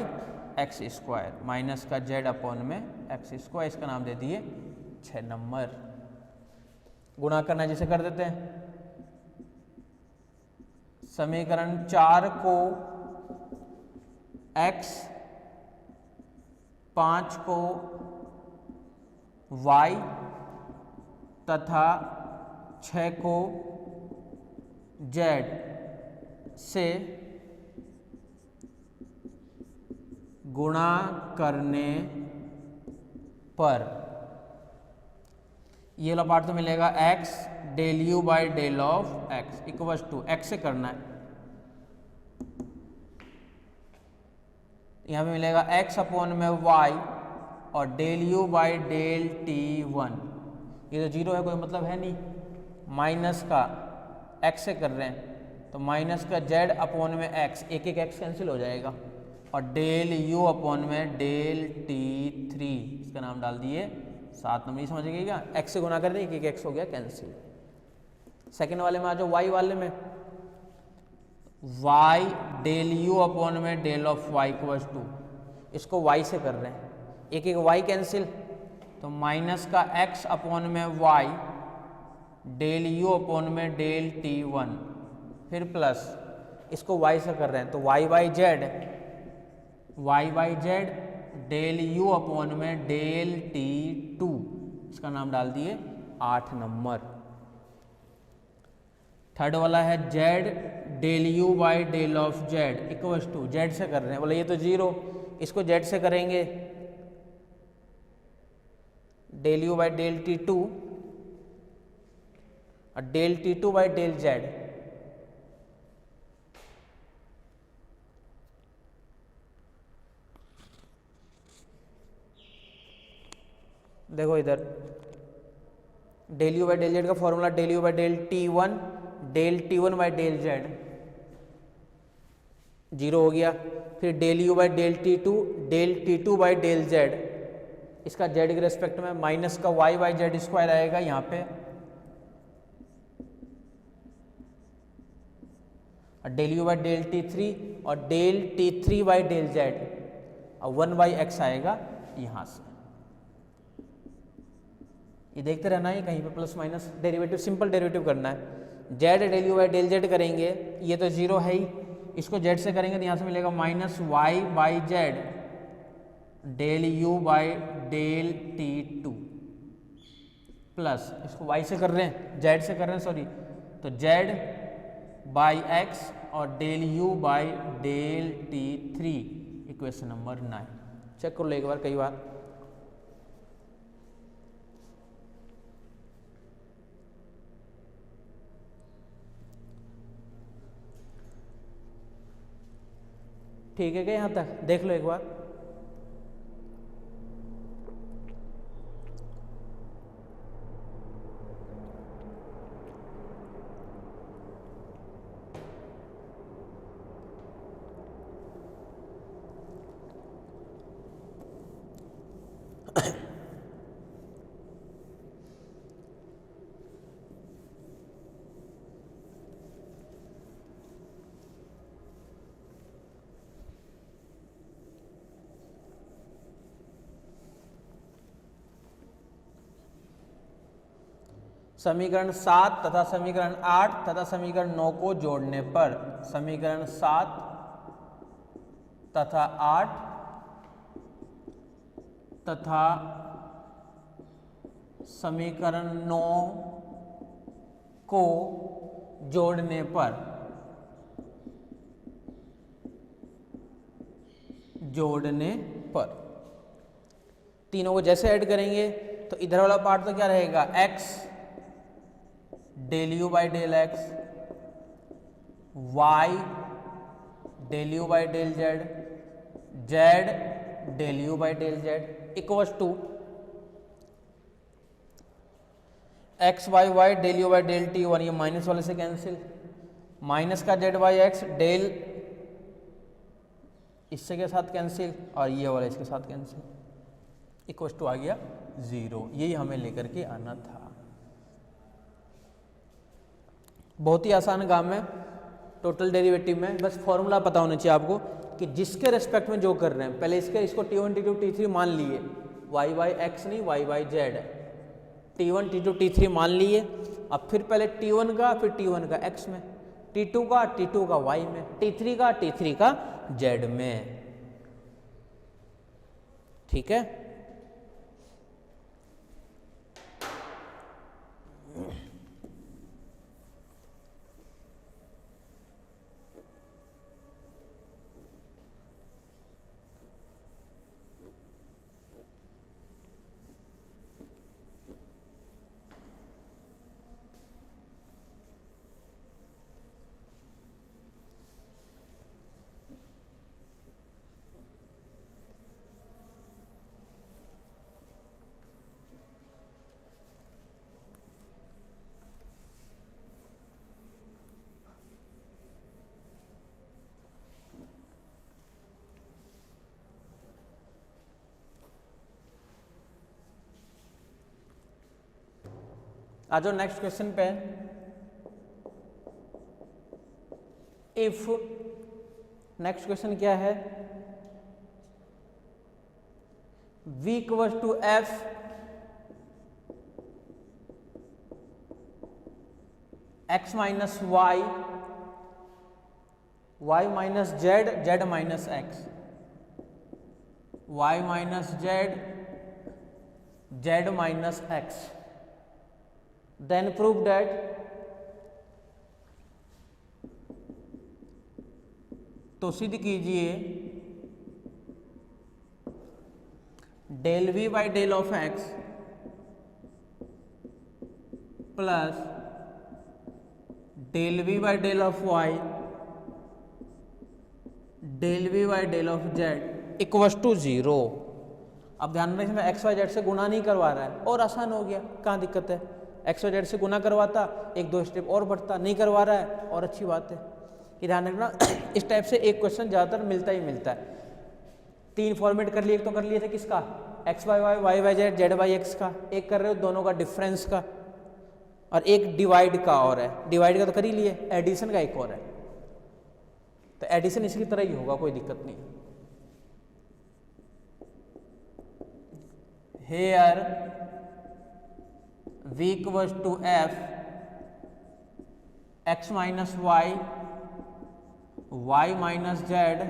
x square, minus का z अपॉन में एक्स स्क्वायर, इसका नाम दे दिए 6 नंबर। गुणा करना जिसे कर देते हैं, समीकरण 4 को x, 5 को y तथा 6 को z से गुणा करने पर ये वाला पार्ट तो मिलेगा x del u by del of x equals to x से करना है, यहाँ पे मिलेगा x अपॉन में y और del u by del t1, ये तो 0 है, कोई मतलब है नहीं, माइनस का x से कर रहे हैं तो माइनस का z अपॉन में x, एक एक x कैंसिल हो जाएगा, और डेल u अपॉन में डेल t3, इसका नाम डाल दिए 7 नंबर। ये समझ गए क्या, x से गुना कर दे, एक एक x हो गया कैंसिल। सेकेंड वाले में आ जाओ, y वाले में y डेल u अपॉन में del of y equals to इसको y से कर रहे हैं, एक एक y कैंसिल, तो माइनस का x अपॉन में y डेल u अपॉन में डेल t1, फिर प्लस इसको y से कर रहे हैं तो y by z del u upon में डेल t2, इसका नाम डाल दिए 8 नंबर। थर्ड वाला है z del u by del of z equals to, z से कर रहे हैं, बोले ये तो 0, इसको z से करेंगे del u by del t2 और del t2 by del z। देखो इधर del u by del z का formula del u by del t1 by del z 0 हो गया, फिर del u by del t2 by del z, इसका z के रेस्पेक्ट में माइनस का y बाई जेड स्क्वायर आएगा यहाँ पे, और del u by del t3 और del t3 by del z, और 1 बाई एक्स आएगा यहाँ से। ये देखते रहना है, कहीं पे plus minus derivative, simple derivative करना है। z del u by del z करेंगे, ये तो 0 है ही, इसको z से करेंगे तो यहाँ से मिलेगा minus y by z del u by del t2 plus इसको y से कर रहे हैं, z से कर रहे हैं सॉरी, तो z बाई x और del u by del t3, equation number 9। Check कर लो एक बार, कई बार। ठीक है क्या, यहाँ तक देख लो एक बार। समीकरण 7 तथा समीकरण 8 तथा समीकरण 9 को जोड़ने पर, समीकरण 7 तथा 8 तथा समीकरण 9 को जोड़ने पर, तीनों को जैसे ऐड करेंगे तो इधर वाला पार्ट तो क्या रहेगा, x del u by del x, y del u by del z, z del u by del z equals to x by y del u by del t1, ये माइनस वाले से कैंसिल, माइनस का z बाई एक्स डेल इससे के साथ कैंसिल और ये वाला इसके साथ कैंसिल, इक्वल्स टू आ गया 0। यही हमें लेकर के आना था। बहुत ही आसान काम है टोटल डेरिवेटिव में, बस फॉर्मूला पता होना चाहिए आपको कि जिसके रेस्पेक्ट में जो कर रहे हैं, पहले इसको t1 t2 t3 मान लिए, y बाई एक्स नहीं y by Z, t1 t2 t3 मान लिए, अब फिर पहले t1 का फिर t1 का x में, t2 का y में, t3 का z में, ठीक है। आ जाओ नेक्स्ट क्वेश्चन पे। इफ, नेक्स्ट क्वेश्चन क्या है, v equals to f x minus y, y minus z, z minus x, y minus z, z minus x. Then prove that तो सिद्ध कीजिए del v by del of x plus del v by del of y del v by del of z equals to 0। अब ध्यान रखना इसमें एक्स वाई जेड से गुना नहीं करवा रहा है, और आसान हो गया। कहाँ दिक्कत है? एक्स वाई जेड से गुना करवाता, एक दो स्टेप और बढ़ता, नहीं करवा रहा है और अच्छी बात है। ये ध्यान रखना इस टाइप से एक क्वेश्चन ज़्यादातर मिलता ही मिलता है। 3 फॉर्मेट कर लिए, एक तो कर लिए थे किसका, x y y, y y z, z y x का, एक कर रहे हो दोनों का डिफरेंस का, और एक डिवाइड का और है। डिवाइड का तो कर ही लिए, एडिशन का एक और है, तो एडिशन इसकी तरह ही होगा, कोई दिक्कत नहीं। Here v equals to f x minus y, y minus z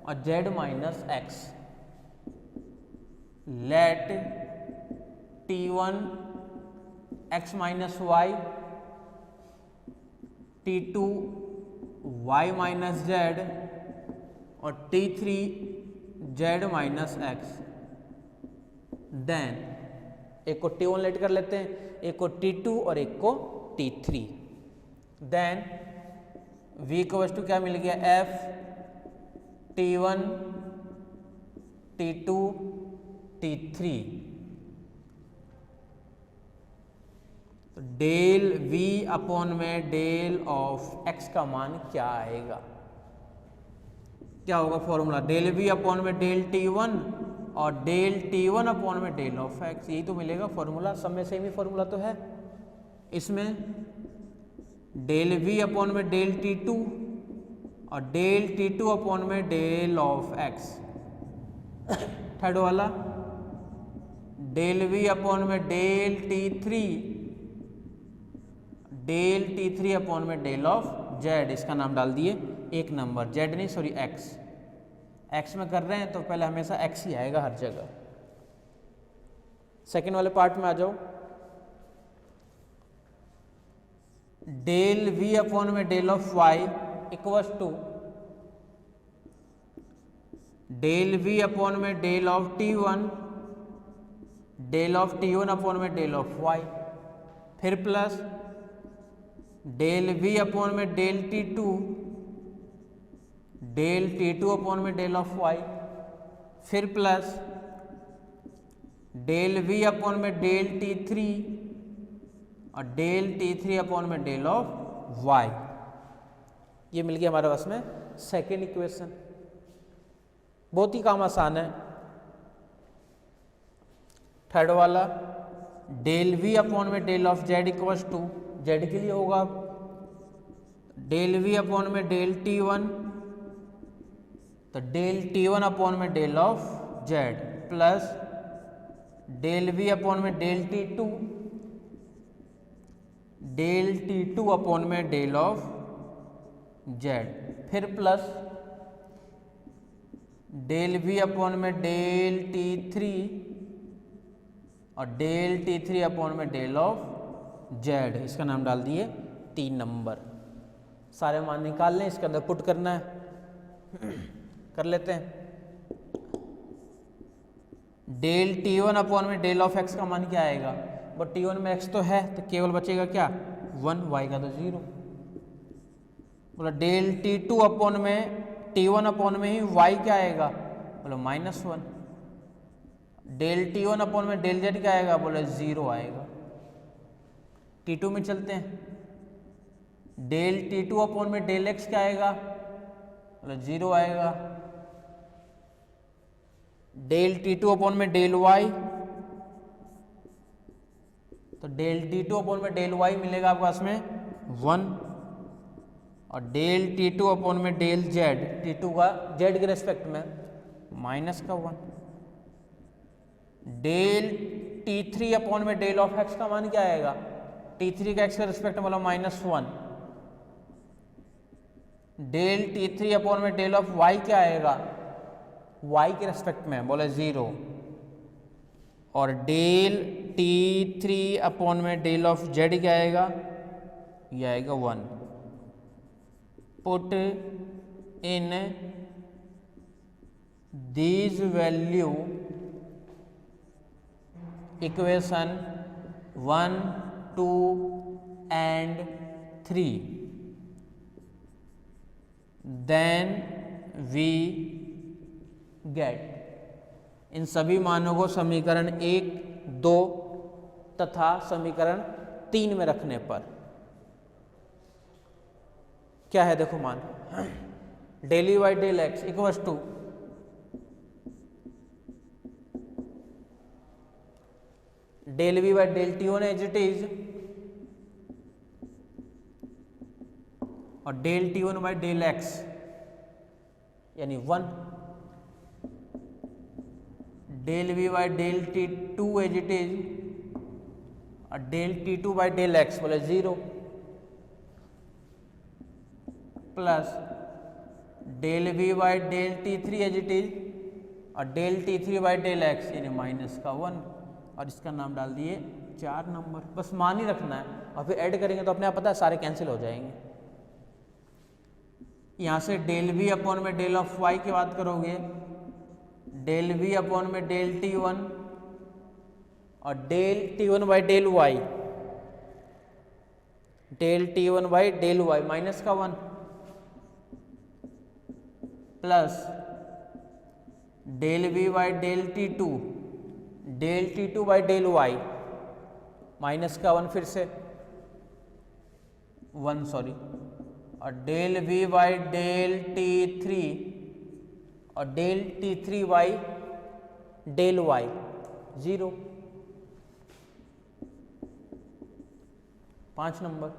और z minus x. Let t1 x minus y, t2 y minus z और t3 Z minus x. Then एक को t1 लेट कर लेते हैं, एक को t2 और एक को t3। Then v equals to क्या मिल गया, f t1 t2 t3। तो डेल v अपॉन में डेल ऑफ x का मान क्या आएगा? क्या होगा फॉर्मूला? डेल v अपॉन में डेल t1 और डेल t1 अपॉन में डेल ऑफ x, यही तो मिलेगा फॉर्मूला। सब में सेम ही फॉर्मूला तो है। इसमें डेल v अपॉन में डेल t2 और डेल t2 अपॉन में डेल ऑफ x। थर्ड वाला डेल v अपॉन में del t3, del t3 upon में डेल ऑफ z। इसका नाम डाल दिए 1 नंबर, z नहीं सॉरी x। x में कर रहे हैं तो पहले हमेशा x ही आएगा हर जगह। सेकेंड वाले पार्ट में आ जाओ। डेल v अपॉन में del of y equals to del v upon में del of t1, del of t1 upon में डेल ऑफ y, फिर प्लस डेल v अपॉन में del t2, del t2 upon में डेल ऑफ y, फिर प्लस डेल v अपॉन में डेल t3 और डेल t3 अपॉन में डेल ऑफ y। ये मिल गया हमारे पास में सेकेंड इक्वेशन। बहुत ही काम आसान है। थर्ड वाला डेल v अपॉन में del of z equals to, z के लिए होगा डेल v अपॉन में डेल t1, तो डेल t1 अपॉन में del of z plus del v upon में del t2, del t2 upon में डेल ऑफ z, फिर प्लस डेल v अपॉन में डेल t3 और डेल t3 अपॉन में डेल ऑफ z। इसका नाम डाल दिए 3 नंबर। सारे मान निकाल लें, इसके अंदर पुट करना है। कर लेते हैं। डेल t1 अपॉन में डेल ऑफ x का मान क्या आएगा? बट t1 में x तो है तो केवल बचेगा क्या 1, y का तो 0। बोला डेल t2 अपॉन में t1 अपॉन में ही y क्या आएगा? बोला -1। डेल t1 अपॉन में डेल z क्या आएगा? बोले 0 आएगा। t2 में चलते हैं। डेल t2 अपॉन में डेल x क्या आएगा? बोले 0 आएगा। डेल t2 अपॉन में डेल y, तो डेल t2 अपॉन में डेल y मिलेगा आपके पास में 1, और डेल t2 अपॉन में डेल z, t2 का z के रेस्पेक्ट में -1। डेल T3 अपॉन में डेल ऑफ एक्स का मान क्या आएगा, T3 का एक्स के रिस्पेक्ट में मतलब -1, डेल T3 अपॉन में डेल ऑफ वाई क्या आएगा, वाई के रेस्पेक्ट में बोले 0, और डेल T3 अपॉन में डेल ऑफ जेड क्या आएगा, ये आएगा 1। Put in these value equation 1, 2 and 3, then we get, इन सभी मानों को समीकरण 1, 2 तथा समीकरण 3 में रखने पर क्या है, देखो मान del y by del x equals to del v by del T one as it is, और del T one by del x यानी 1, del v by del t two as it is, और del t two by del x बोले 0, plus del v by del t three as it is, और del t three by del x यानी -1, और इसका नाम डाल दिए 4 नंबर। बस मान ही रखना है, और फिर ऐड करेंगे तो अपने आप पता है सारे कैंसिल हो जाएंगे। यहाँ से डेल v अपॉन में डेल ऑफ y की बात करोगे, डेल v अपॉन में डेल t1 और del t1 by del y, del t1 by del y -1, plus del v by del t2, del t2 by del y -1 फिर से 1 सॉरी, और del v by del t3 और del t3 by del y 0, 5 number,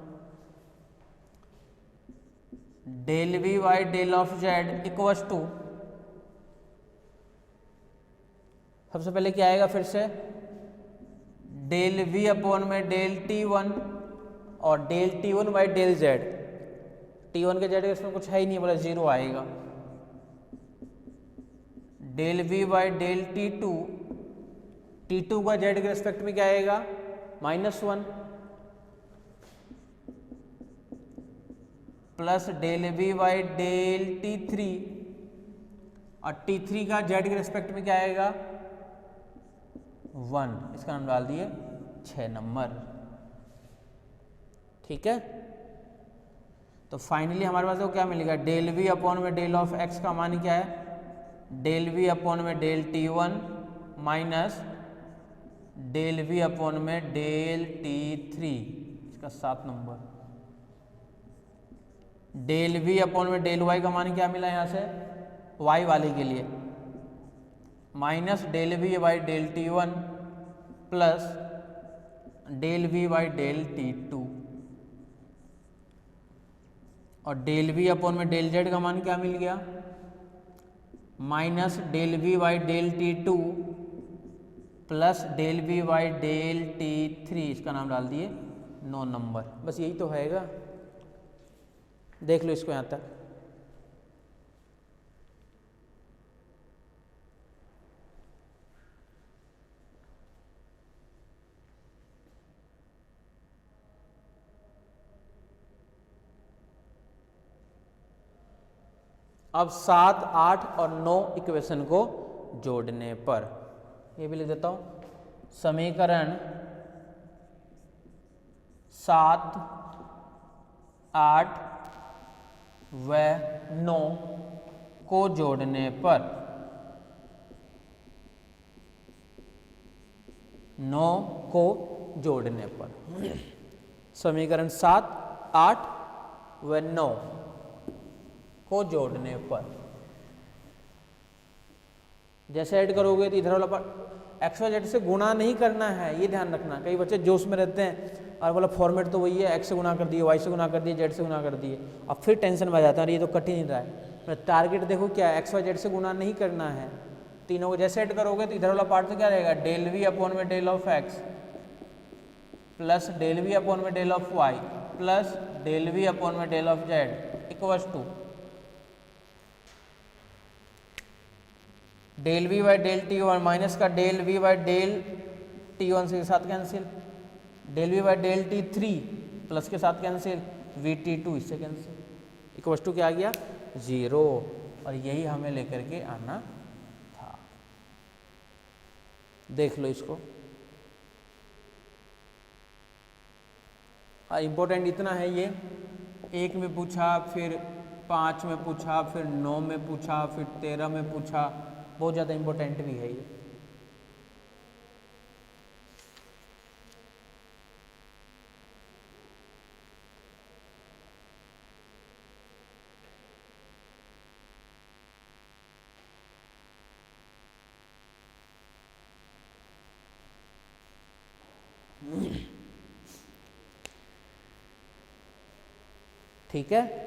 del v by del of z equals to, सबसे पहले क्या आएगा फिर से, डेल v अपॉन में डेल t1 और del t1 by del z, t1 के z इसमें कुछ है ही नहीं, बोला 0 आएगा, del v by del t2, t2 का z के रिस्पेक्ट में क्या आएगा -1, plus del v by del t3, और t3 का z के रिस्पेक्ट में क्या आएगा 1, इसका नाम डाल दिए 6 नंबर। ठीक है, तो फाइनली हमारे पास को क्या मिलेगा, डेल v अपॉन में डेल ऑफ x का मान क्या है, डेल v अपॉन में del t1 minus del v upon में डेल t3, इसका 7 नंबर, डेल v अपॉन में डेल y का मान क्या मिला यहाँ से y वाले के लिए, minus del v by del t1 plus del v by del t2, और डेल v अपॉन में डेल z का मान क्या मिल गया, minus del v by del t2 plus del v by del t3, इसका नाम डाल दिए 9 नंबर। बस यही तो हैगा, देख लो इसको यहाँ तक। अब 7, 8 और 9 इक्वेशन को जोड़ने पर, ये भी लिख देता हूं, समीकरण 7, 8 व 9 को जोड़ने पर, 9 को जोड़ने पर, समीकरण 7, 8 व 9 को जोड़ने पर जैसे ऐड करोगे तो इधर वाला पर एक्स वाई जेड से गुणा नहीं करना है, ये ध्यान रखना। कई बच्चे जोश में रहते हैं और बोला फॉर्मेट तो वही है, एक्स से गुणा कर दिए, वाई से गुणा कर दिए, जेड से गुणा कर दिए, अब फिर टेंशन में आ जाता है, ये तो कट ही नहीं रहा है। टारगेट देखो क्या है, एक्स वाई जेड से गुणा नहीं करना है, तीनों को जैसे ऐड करोगे तो इधर वाला पार्ट तो क्या रहेगा, डेल वी अपॉन में del of x plus del v upon में del of y plus del v upon में del of z equals to del v by del T one minus का del v by del T one के साथ cancel, del v by del t three plus के साथ कैंसिल, वी टी टू इससे कैंसिल, इक्वल्स टू क्या आ गया 0। और यही हमें लेकर के आना था। देख लो इसको। इम्पोर्टेंट इतना है ये, 1 में पूछा, फिर 5 में पूछा, फिर 9 में पूछा, फिर 13 में पूछा, बहुत ज़्यादा इम्पोर्टेंट भी है ये। ठीक है,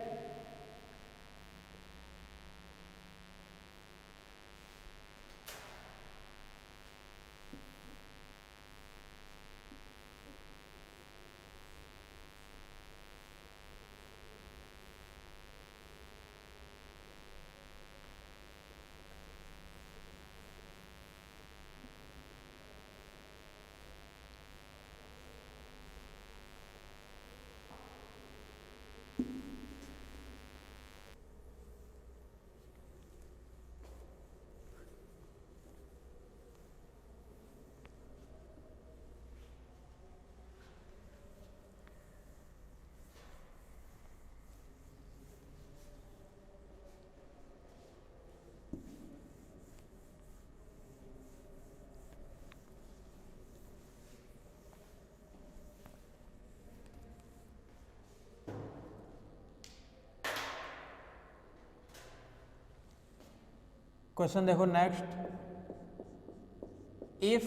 क्वेश्चन देखो next, if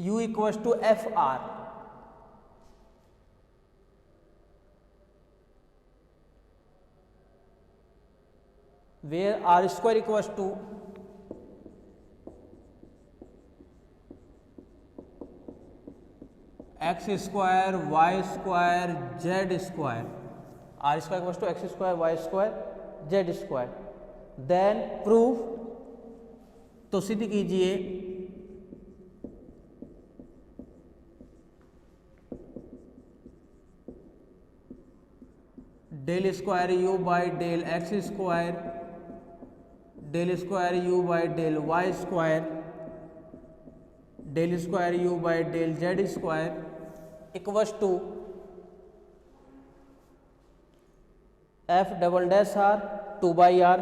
u equals to f r, where r square equals to x square y square z square, r square equals to x square y square z square, then prove, तो सिद्ध कीजिए del square u by del x square, del square u by del Y square, del square u by del z square equals to f double dash r 2 by r,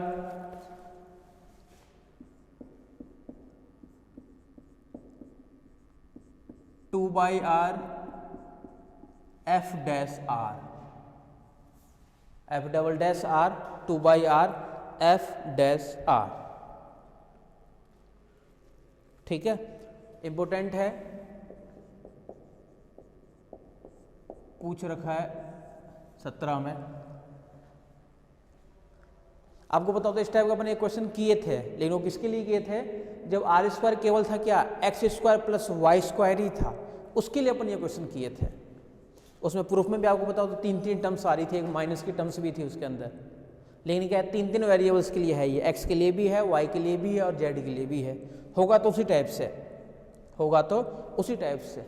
two by r f dash r, f double dash r 2 by r f dash r. ठीक है, इंपोर्टेंट है, पूछ रखा है 17 में। आपको पता होता है इस टाइप का अपन एक क्वेश्चन किए थे, लेकिन वो किसके लिए किए थे, जब आर स्क्वायर केवल था क्या x square plus y square ही था, उसके लिए अपन ये क्वेश्चन किए थे। उसमें प्रूफ में भी आपको पता होता 3 टर्म्स आ रही थी, एक माइनस की टर्म्स भी थी उसके अंदर, लेकिन क्या है 3 वेरिएबल्स के लिए है ये, एक्स के लिए भी है, वाई के लिए भी है और जेड के लिए भी है। होगा तो उसी टाइप से, होगा तो उसी टाइप से,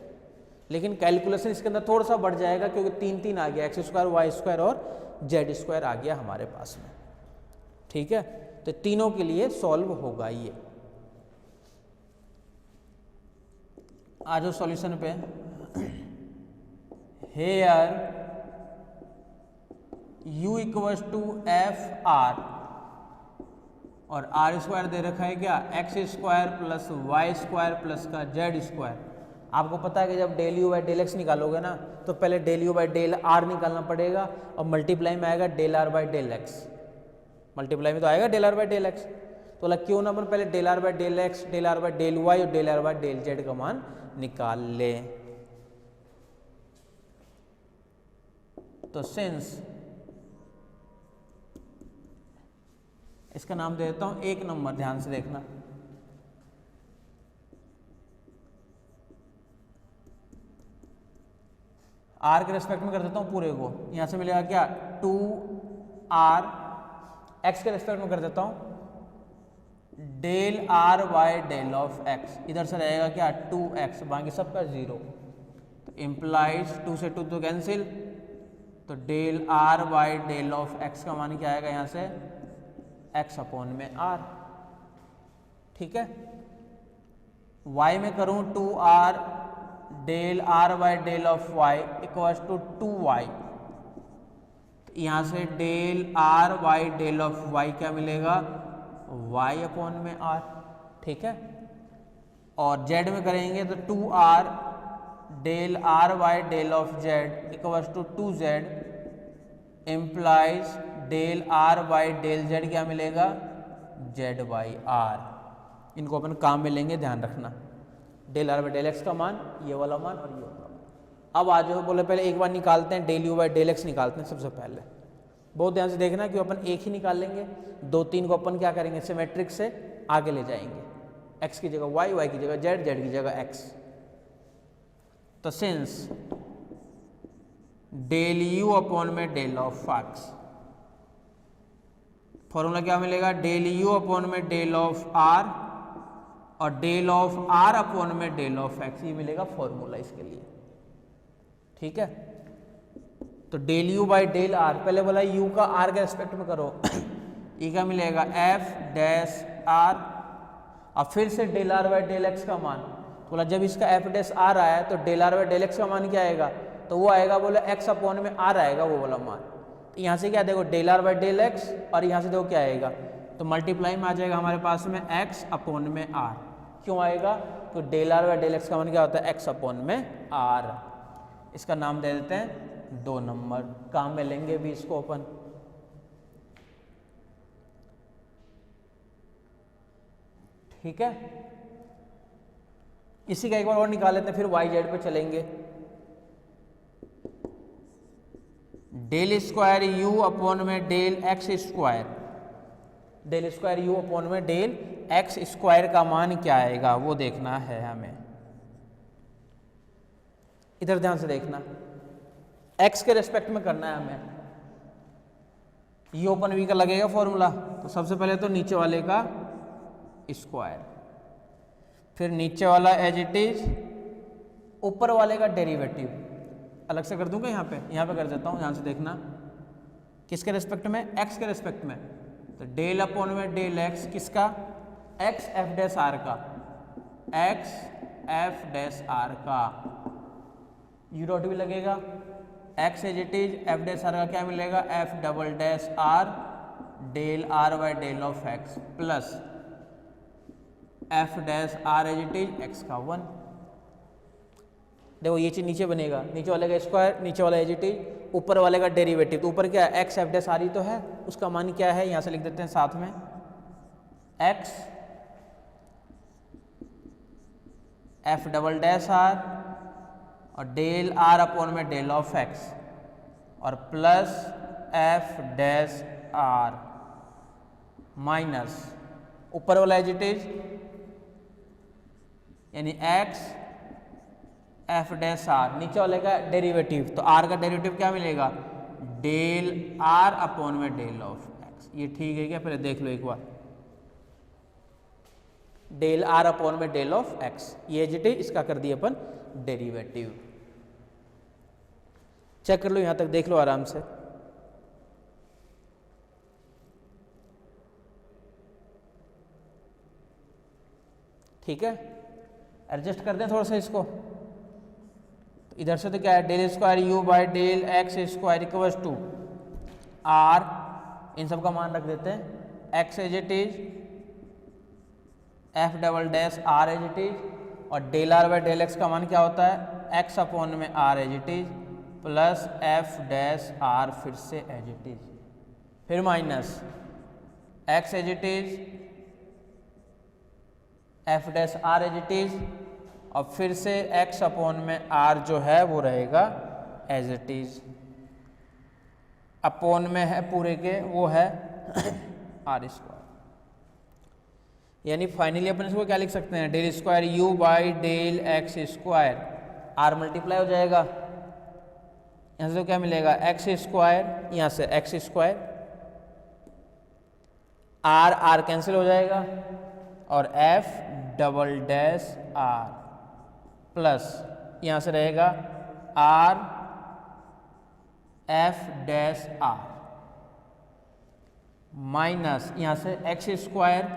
लेकिन कैलकुलेशन इसके अंदर थोड़ा सा बढ़ जाएगा क्योंकि 3 आ गया, एक्स स्क्वायर वाई स्क्वायर और जेड स्क्वायर आ गया हमारे पास में। ठीक है, तो तीनों के लिए सॉल्व होगा ये। आ जाओ सॉल्यूशन पे। Here u equals to f r और आर स्क्वायर दे रखा है क्या x square plus y square plus का जेड स्क्वायर। आपको पता है कि जब del you by del x निकालोगे ना तो पहले del you by del r निकालना पड़ेगा और मल्टीप्लाई में आएगा del are by del x, multiply में तो आएगा del are by del x. तो लग क्यों ना अपन पहले del are by del x, del are by del y और del are by del z का मान निकाल ले। तो सिंस इसका नाम दे देता हूँ 1 नंबर, ध्यान से देखना। आर के रेस्पेक्ट में कर देता हूँ पूरे को, यहाँ से मिलेगा क्या 2r, एक्स के रेस्पेक्ट में कर देता हूँ del r Y del of x, इधर से रहेगा क्या 2x, बाकी सबका 0, तो इम्प्लाइज 2 से 2 तो कैंसिल, तो del r Y del of x का मान क्या आएगा यहाँ से x अपॉन में r। ठीक है, y में करूँ 2r del r Y del of y equals to 2y, तो यहाँ से del r Y del of y क्या मिलेगा y अपॉन में r। ठीक है, और z में करेंगे तो 2r del r Y del of z equals to 2z implies del r Y del z क्या मिलेगा z बाई r। इनको अपन काम में लेंगे, ध्यान रखना, del are by del x का मान, ये वाला मान और ये वाला मान। अब आ जाओ, बोले पहले एक बार निकालते हैं, del you by del x निकालते हैं सबसे पहले। बहुत ध्यान से देखना कि अपन एक ही निकाल लेंगे, 2-3 को अपन क्या करेंगे सिमेट्रिक से आगे ले जाएंगे, x की जगह y, y की जगह z, z की जगह x। तो सिंस डेल यू अपॉन में डेल ऑफ एक्स, फॉर्मूला क्या मिलेगा डेल यू अपॉन में डेल ऑफ r और डेल ऑफ r अपॉन में डेल ऑफ x, ये मिलेगा फॉर्मूला इसके लिए। ठीक है, तो del you by del r, पहले बोला u का r के रेस्पेक्ट में करो ये क्या मिलेगा f डैश r, अब फिर से del are by del x का मान, बोला जब इसका f डैश r आया तो del are by del x का मान क्या आएगा, तो वो आएगा बोला x अपॉन में r आएगा वो वाला मान। तो यहाँ से क्या देखो del are by del x, और यहाँ से देखो क्या आएगा, तो मल्टीप्लाई में आ जाएगा हमारे पास में x अपॉन में r। क्यों आएगा, तो del are by del x का मान क्या होता है x अपॉन में r। इसका नाम दे देते हैं 2 नंबर, काम में लेंगे भी इसको अपन। ठीक है, इसी का एक बार और निकाल लेते हैं, फिर वाई जेड पे चलेंगे। डेल स्क्वायर यू अपॉन में del x square, del square u upon में डेल एक्स स्क्वायर का मान क्या आएगा वो देखना है हमें। इधर ध्यान से देखना, x के रेस्पेक्ट में करना है हमें। यू अपन वी का लगेगा फॉर्मूला, तो सबसे पहले तो नीचे वाले का स्क्वायर, फिर नीचे वाला एज इट इज, ऊपर वाले का डेरिवेटिव अलग से कर दूंगा, यहाँ पे कर देता हूँ, ध्यान से देखना, किसके रेस्पेक्ट में x के रेस्पेक्ट में, तो डेल अपॉन में डेल x, किसका x एफ डैश आर का, x एफ डैश आर का, यू डॉट भी लगेगा, x as it is f dash r का क्या मिलेगा f double dash r del are by del of x plus f dash r as it is x का 1। देखो ये चीज नीचे बनेगा, नीचे वाले का स्क्वायर, नीचे वाला एज इट इज, ऊपर वाले का डेरिवेटिव, तो ऊपर क्या है x एफ डैश आर ही तो है, उसका मान क्या है यहाँ से लिख देते हैं साथ में x f double dash r और डेल आर अपॉन में डेल ऑफ x और plus f dash r minus ऊपर वाला एज इट इज यानी x एफ डैश आर, नीचे वाले का डेरिवेटिव, तो r का डेरिवेटिव क्या मिलेगा डेल r अपॉन में डेल ऑफ x। ये ठीक है क्या, पहले देख लो एक बार, डेल r अपॉन में डेल ऑफ x, ये एज इट इज, इसका कर दिए अपन डेरिवेटिव। चेक कर लो, यहां तक देख लो आराम से। ठीक है, एडजस्ट कर दें थोड़ा सा इसको, तो इधर से तो क्या है del square u by del x square equals to r, इन सब का मान रख देते हैं, x as it is f double dash r as it is, और del are by del x का मान क्या होता है एक्स अपॉन में r as it is plus f dash r फिर से एज इट इज, फिर minus x as it is f dash r as it is, और फिर से x अपॉन में r जो है वो रहेगा एज इट इज, अपॉन में है पूरे के वो है आर स्क्वायर। यानी फाइनली अपन इसको क्या लिख सकते हैं, del square u by del x square, r multiply हो जाएगा, यहाँ से तो क्या मिलेगा एक्स स्क्वायर, यहाँ से x square, r r cancel हो जाएगा और f double dash r plus यहाँ से रहेगा r f dash r minus यहाँ से एक्स स्क्वायर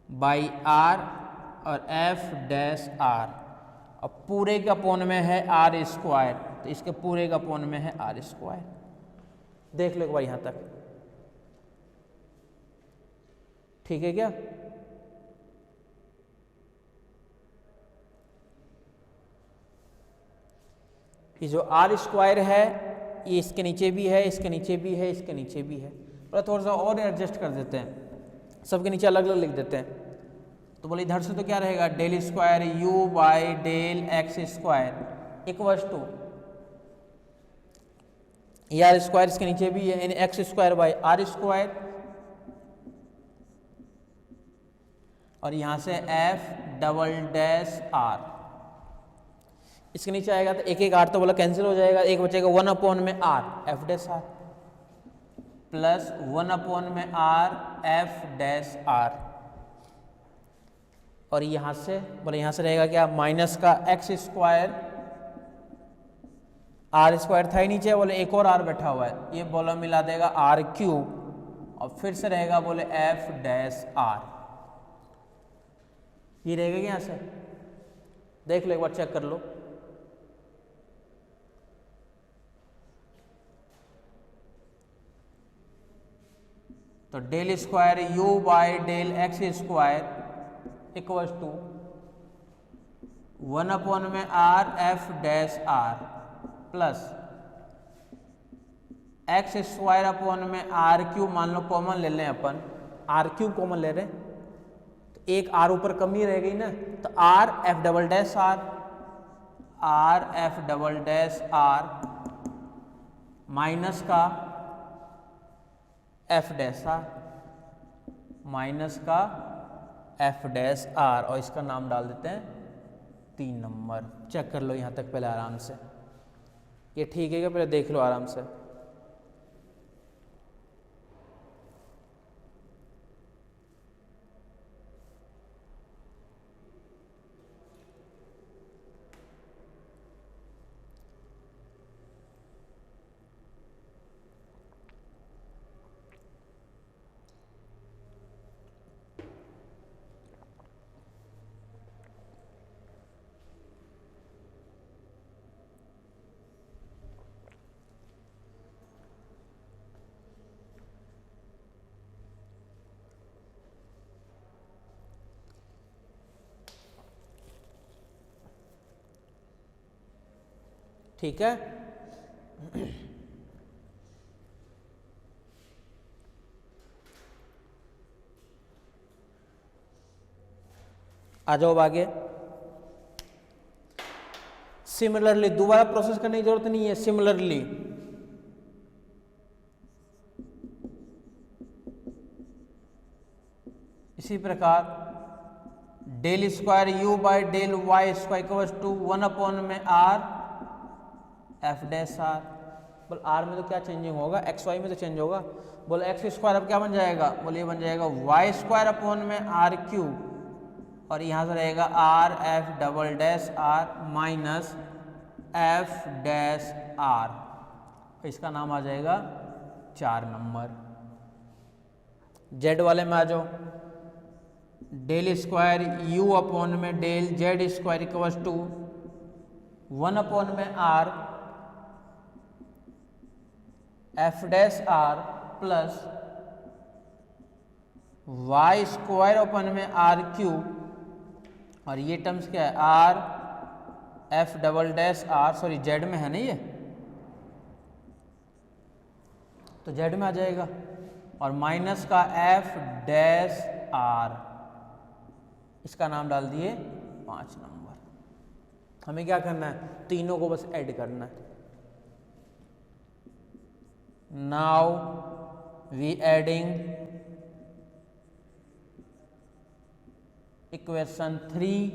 बाई आर और एफ डैश आर, अब पूरे का अपोन में है आर स्क्वायर, तो इसके पूरे का अपोन में है आर स्क्वायर। देख लो एक बार यहाँ तक, ठीक है क्या? ये जो आर स्क्वायर है ये इसके नीचे भी है, इसके नीचे भी है, इसके नीचे भी है, पर थोड़ा सा और एडजस्ट कर देते हैं, सबके नीचे अलग अलग लिख देते हैं। तो बोले इधर से तो क्या रहेगा del square u by del x square equals to are square, इसके नीचे भी है, यानी x square by are square, और यहाँ से एफ डबल डैश आर, इसके नीचे आएगा तो एक एक आर तो बोला कैंसिल हो जाएगा, एक बचेगा 1 अपॉन में r f dash r plus 1 upon में आर एफ डैश आर, और यहाँ से बोले यहाँ से रहेगा क्या माइनस का एक्स स्क्वायर, आर स्क्वायर था ही नीचे, बोले एक और आर बैठा हुआ है, ये बोला मिला देगा आर क्यूब, और फिर से रहेगा बोले एफ डैश आर, ये रहेगा क्या यहाँ से, देख लो एक बार चेक कर लो। तो del square u by del x square equals to 1 upon में r f dash r plus x square upon में आर क्यूब, मान लो कॉमन ले लें अपन, आर क्यूब कॉमन ले रहे हैं तो एक आर ऊपर कमी रह गई ना, तो r f double dash r, r f double dash r minus का एफ डैश आर, माइनस का एफ डैश आर, और इसका नाम डाल देते हैं 3 नंबर। चेक कर लो यहाँ तक पहले आराम से, ये ठीक है क्या, पहले देख लो आराम से। ठीक है, आ जाओ आगे। सिमिलरली दोबारा प्रोसेस करने की जरूरत नहीं है, सिमिलरली इसी प्रकार del square u by del Y square equals to 1 upon में आर एफ डैश आर, बोल आर में तो क्या चेंजिंग होगा, एक्स वाई में तो चेंज होगा, बोल एक्स स्क्वायर अब क्या बन जाएगा, बोले ये बन जाएगा वाई स्क्वायर अपॉन में आर क्यूब, और यहाँ से रहेगा r f double dash r minus f dash r, इसका नाम आ जाएगा 4 नंबर। जेड वाले में आ जाओ, डेल स्क्वायर यू अपॉन में del z square equals to 1 upon में r f dash r plus y square upon में आर क्यूब, और ये टर्म्स क्या है r f double dash r, sorry z में है ना ये, तो जेड में आ जाएगा, और माइनस का एफ डैश आर, इसका नाम डाल दिए 5 नंबर। हमें क्या करना है, तीनों को बस ऐड करना है। Now we adding equation 3,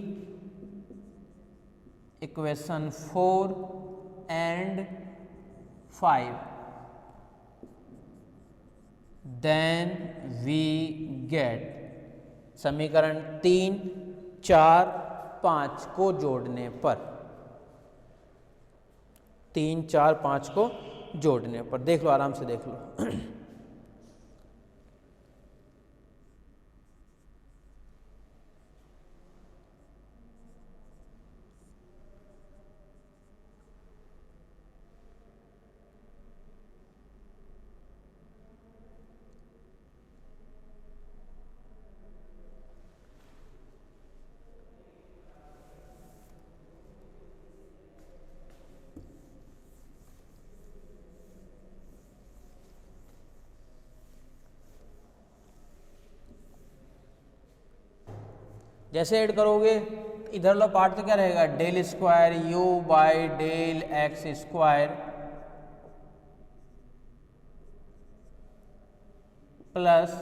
equation 4 and 5, then we get समीकरण 3, 4, 5 को जोड़ने पर, 3, 4, 5 को जोड़ने पर, देख लो आराम से देख लो। जैसे ऐड करोगे इधर वाला पार्ट तो क्या रहेगा, del square u by del x square plus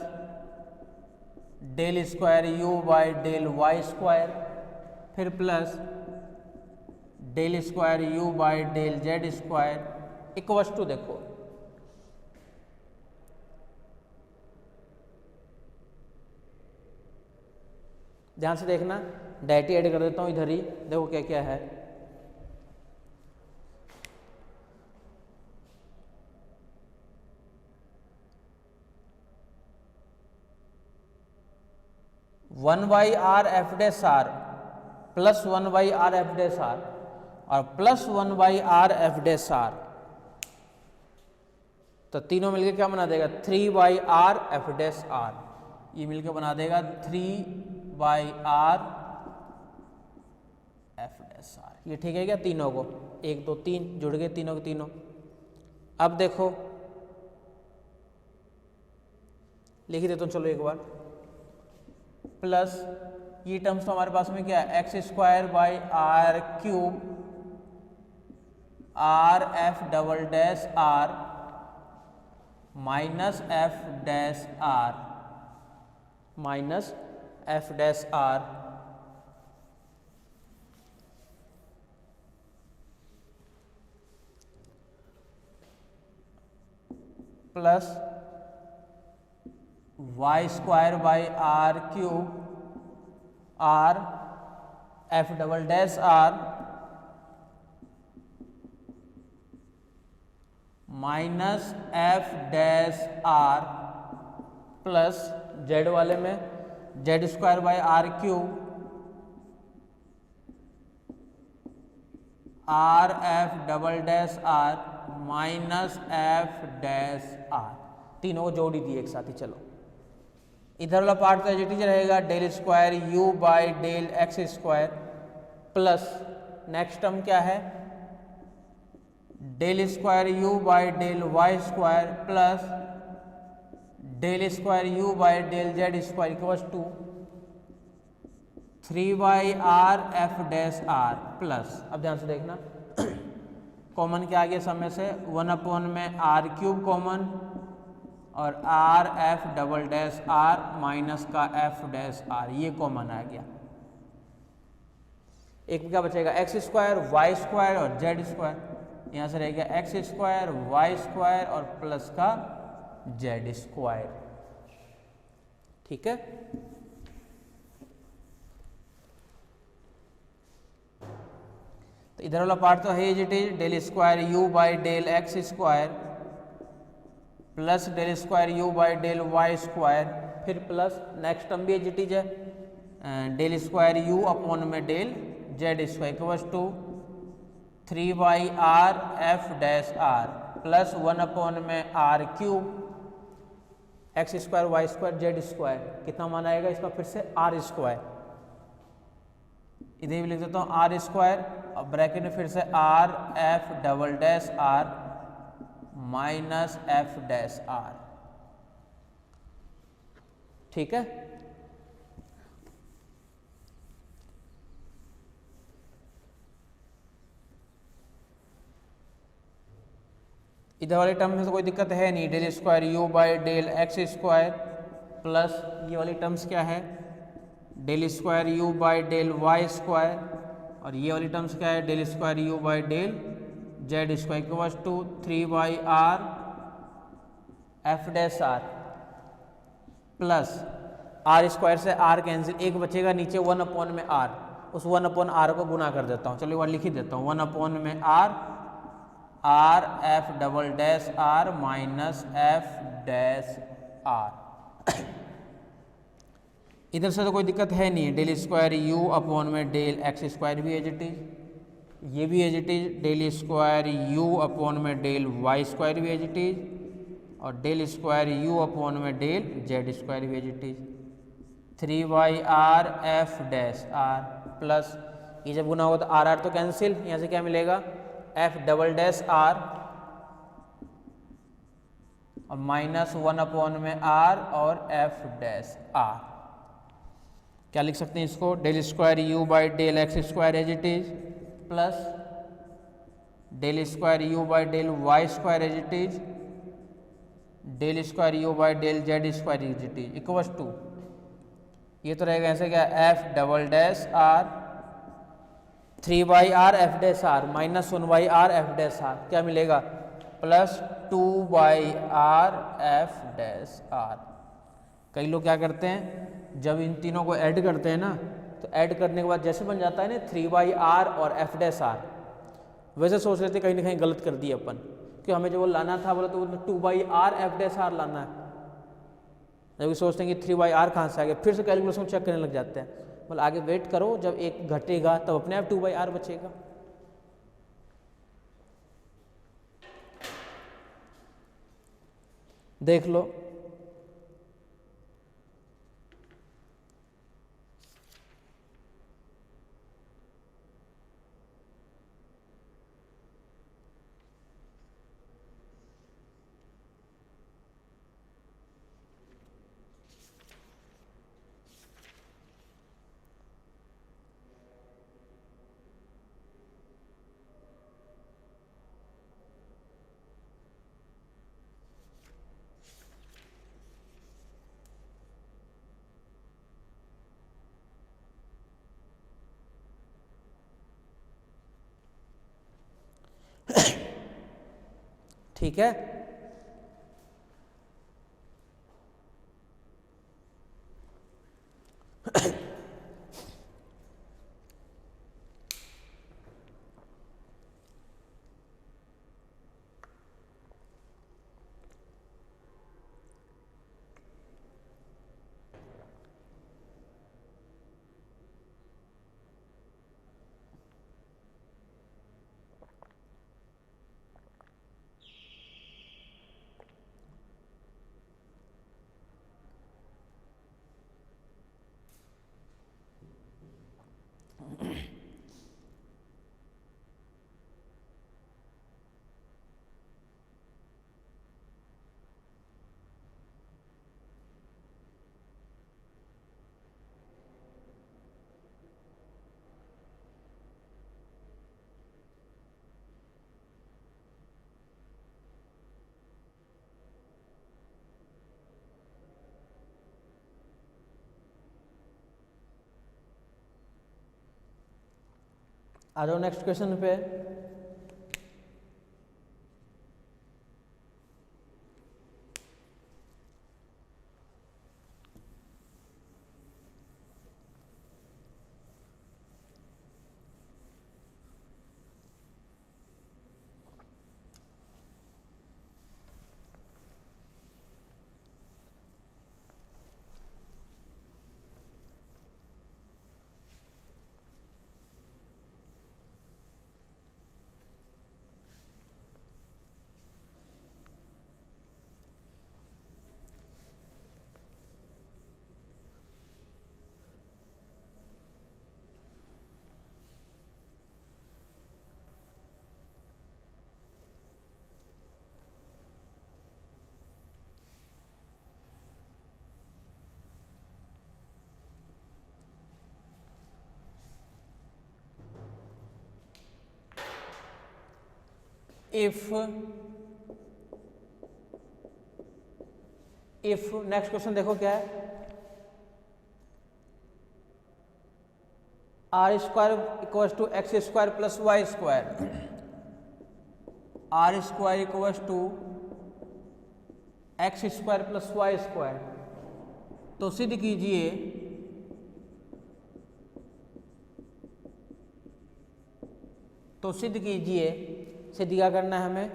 del square u by del Y square, फिर plus del square u by del z square equals to, देखो ध्यान से देखना, डायरेक्टली ऐड कर देता हूँ इधर ही, देखो क्या क्या है। One by r f dash r plus 1 by r f dash r और plus 1 by r f dash r, तो तीनों मिलके क्या बना देगा, 3 by r f dash r, ये मिलके बना देगा 3 by r f dash r. ये ठीक है क्या, तीनों को 1 2 3 जुड़ गए तीनों के तीनों। अब देखो लिख देता हूँ, चलो एक बार, प्लस ये टर्म्स तो हमारे पास में क्या है, x square by are cube r f double dash r minus f dash r minus f dash r plus y square by are cube r f double dash r minus f dash r plus z वाले में z square by are cube r f double dash r minus f dash r, तीनों को जोड़ ही दिए एक साथ ही। चलो इधर वाला पार्ट तो एज रहेगा, del square u by del x square plus next term क्या है, del square u by del Y square plus del square u by del z square equals to 3 by r f dash r plus, अब ध्यान से देखना कॉमन क्या आ गया सब में से, 1 अपॉन में आर क्यूब कॉमन और r f double dash r minus का एफ डैश आर, ये कॉमन आ गया। एक में क्या बचेगा, एक्स स्क्वायर वाई स्क्वायर और जेड स्क्वायर, यहाँ से रहेगा एक्स स्क्वायर वाई स्क्वायर और प्लस का जेड स्क्वायर, ठीक है। तो इधर वाला पार्ट तो है as it is, del square u by del x square plus del square u by del Y square, फिर प्लस नेक्स्ट टर्म भी एज इट इज है, डेल स्क्वायर यू अपॉन में del z square equals to 3 by r f dash r plus 1 upon में are cube x square y square z square, कितना मान आएगा इसका, फिर से आर स्क्वायर, इधर भी लिख देता हूँ आर स्क्वायर, और ब्रैकेट में फिर से r f double dash r minus f dash r, ठीक है। इधर वाले टर्म में तो कोई दिक्कत है नहीं, del square u by del x square plus ये वाली टर्म्स क्या है, del square u by del Y square, और ये वाली टर्म्स क्या है, del square u by del z square equals to 3/r f dash r plus r square से आर कैंसिल, एक बचेगा नीचे 1 में आर, उस 1/r को गुना कर देता हूँ, चलो एक बार लिख ही देता हूँ, 1 में r r f double dash r minus f dash r. इधर से तो कोई दिक्कत है नहीं, डेल स्क्वायर यू अपॉन में डेल एक्स स्क्वायर भी एज इट इज, ये भी as it is, del square u upon में डेल वाई स्क्वायर भी एज इट इज, और डेल स्क्वायर यू अपॉन में डेल जेड स्क्वायर भी as it is, 3/r f dash r plus, ये जब गुना होगा तो आर आर तो कैंसिल, यहाँ से क्या मिलेगा एफ डबल डैश आर और माइनस 1 में आर और एफ डैश आर। क्या लिख सकते हैं इसको, del square u by del x square as it is plus del square u by del Y square as it is, del square u by del z square as it is equals to, ये तो रहेगा ऐसे क्या f double dash r 3/r f dash r minus 1/r f dash r, क्या मिलेगा plus 2/r F dash are. कई लोग क्या करते हैं, जब इन तीनों को ऐड करते हैं ना, तो ऐड करने के बाद जैसे बन जाता है ना 3/r और एफ डैश आर, वैसे सोच रहे थे कहीं ना कहीं गलत कर दिए अपन, कि हमें जो वो लाना था बोला तो 2/r एफ डैश आर लाना है, जब सोचते हैं कि 3/r कहाँ से आ गया, फिर से कैलकुलेशन चेक करने लग जाते हैं, बोले आगे वेट करो, जब एक घटेगा तब अपने आप 2/r बचेगा। देख लो, ठीक है। आ जाओ नेक्स्ट क्वेश्चन पे। if नेक्स्ट क्वेश्चन देखो क्या है, are square equals to x square plus y square, r square equals to x square plus y square. तो सिद्ध कीजिए सिद्ध क्या करना है हमें,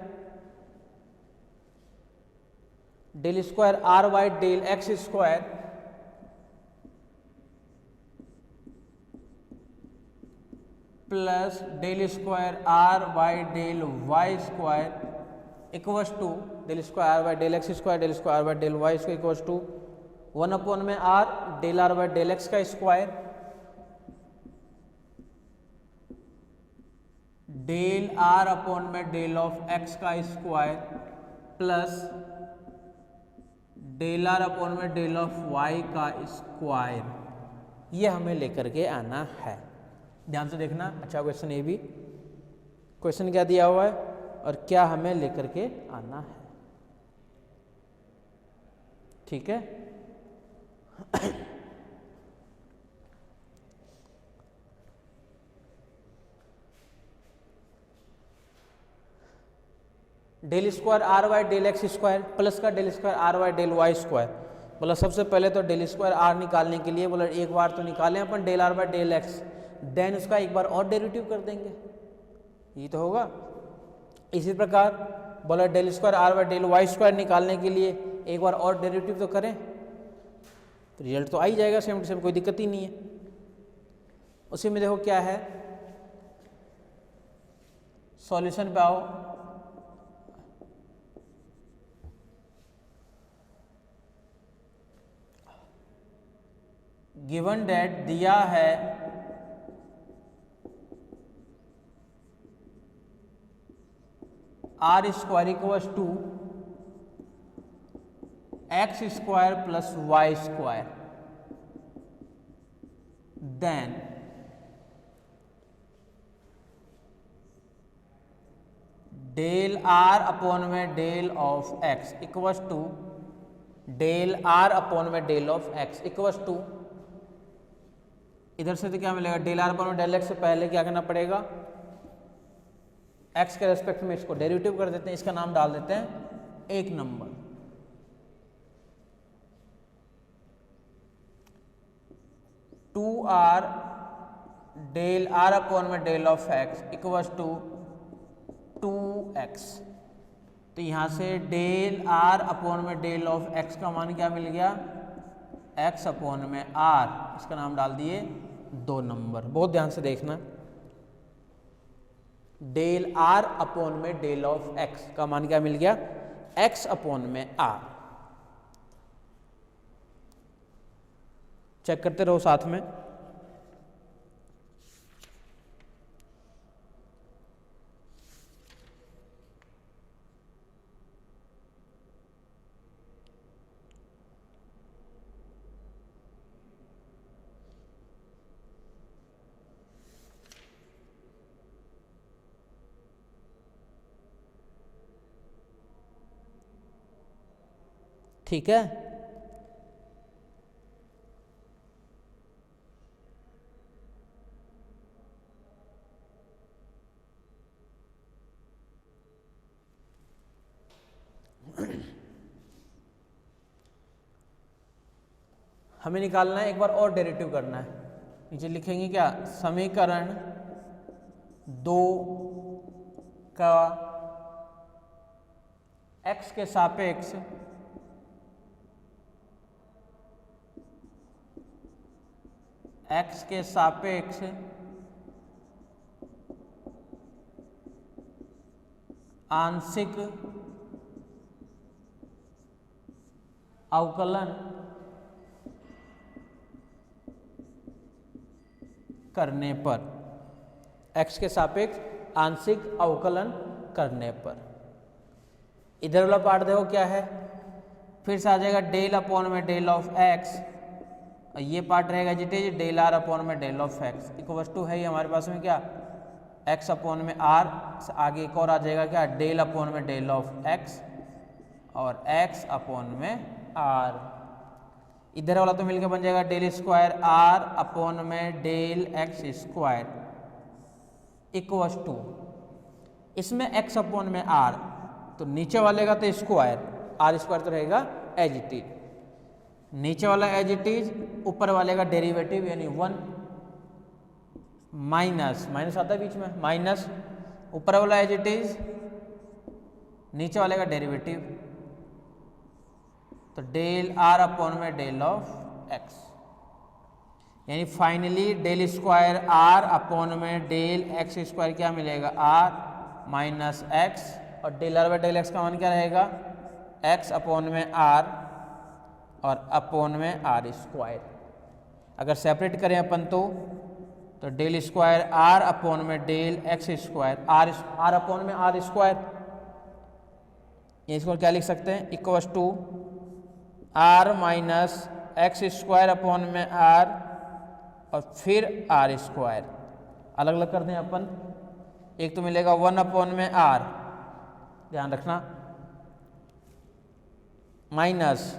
del square r Y del x square plus del square r Y del Y square equals to del square r Y del x square del square r Y del Y square equals to 1 में r del are by del x का स्क्वायर डेल आर अपॉन में डेल ऑफ एक्स का square plus del are upon में डेल ऑफ वाई का स्क्वायर, ये हमें लेकर के आना है। ध्यान से देखना, अच्छा क्वेश्चन ये भी, क्वेश्चन क्या दिया हुआ है और क्या हमें लेकर के आना है, ठीक है। Del square r Y del x square plus का del square r Y del Y square. बोला सबसे पहले तो डेल स्क्वायर आर निकालने के लिए बोला एक बार तो निकालें अपन del are by del x, then उसका एक बार और डेरिवेटिव कर देंगे, ये तो होगा। इसी प्रकार बोला del square are by del Y square निकालने के लिए एक बार और डेरिवेटिव तो करें, तो रिजल्ट तो आ ही जाएगा सेम टू सेम, कोई दिक्कत ही नहीं है। उसी में देखो क्या है, सॉल्यूशन पे आओ, गिवन डेट दिया है are square equals to x square plus y square, then del are upon में del of x equals to del are upon में del of x equals to, इधर से तो क्या मिलेगा, डेल आर अपॉन में डेल एक्स से पहले क्या करना पड़ेगा, एक्स के रेस्पेक्ट में इसको डेरिवेटिव कर देते हैं, इसका नाम डाल देते हैं 1 number. Two r del are upon में del of x equals to 2x, तो यहां से डेल आर अपॉन में डेल ऑफ x का मान क्या मिल गया, x अपॉन में r, इसका नाम डाल दिए 2 नंबर। बहुत ध्यान से देखना, डेल आर अपॉन में डेल ऑफ x का मान क्या मिल गया, x अपॉन में r। चेक करते रहो साथ में, ठीक है। हमें निकालना है, एक बार और डेरिवेटिव करना है। नीचे लिखेंगे क्या, समीकरण 2 का x के सापेक्ष आंशिक अवकलन करने पर, x के सापेक्ष आंशिक अवकलन करने पर, इधर वाला पार्ट देखो क्या है, फिर से आ जाएगा डेल अपॉन में डेल ऑफ x, और ये पार्ट रहेगा जिटे डेल आर अपॉन में del of x equals to है, ये हमारे पास में क्या x अपॉन में r, आगे एक और आ जाएगा क्या, डेल अपॉन में डेल ऑफ x और x अपॉन में r। इधर वाला तो मिलकर बन जाएगा डेल स्क्वायर आर अपॉन में del x square equals to, इसमें एक्स अपॉन में आर, तो नीचे वाले का तो स्क्वायर, आर स्क्वायर तो रहेगा एज इट इज, नीचे वाला एज इट इज, ऊपर वाले का डेरिवेटिव यानी 1 माइनस, माइनस आता है बीच में, माइनस ऊपर वाला एज इट इज, नीचे वाले का डेरिवेटिव, तो डेल आर अपॉन में डेल ऑफ एक्स, यानी finally del square are upon में डेल एक्स स्क्वायर क्या मिलेगा, आर माइनस एक्स, और del are by del x का मान क्या रहेगा, एक्स अपॉन में आर और अपॉन में आर स्क्वायर। अगर सेपरेट करें अपन तो डेल स्क्वायर आर अपॉन में del x square, are upon में आर स्क्वायर, ये इसको क्या लिख सकते हैं, equals to are minus X square upon में आर और फिर आर स्क्वायर, अलग अलग कर दें अपन, एक तो मिलेगा 1 अपॉन में आर, ध्यान रखना, माइनस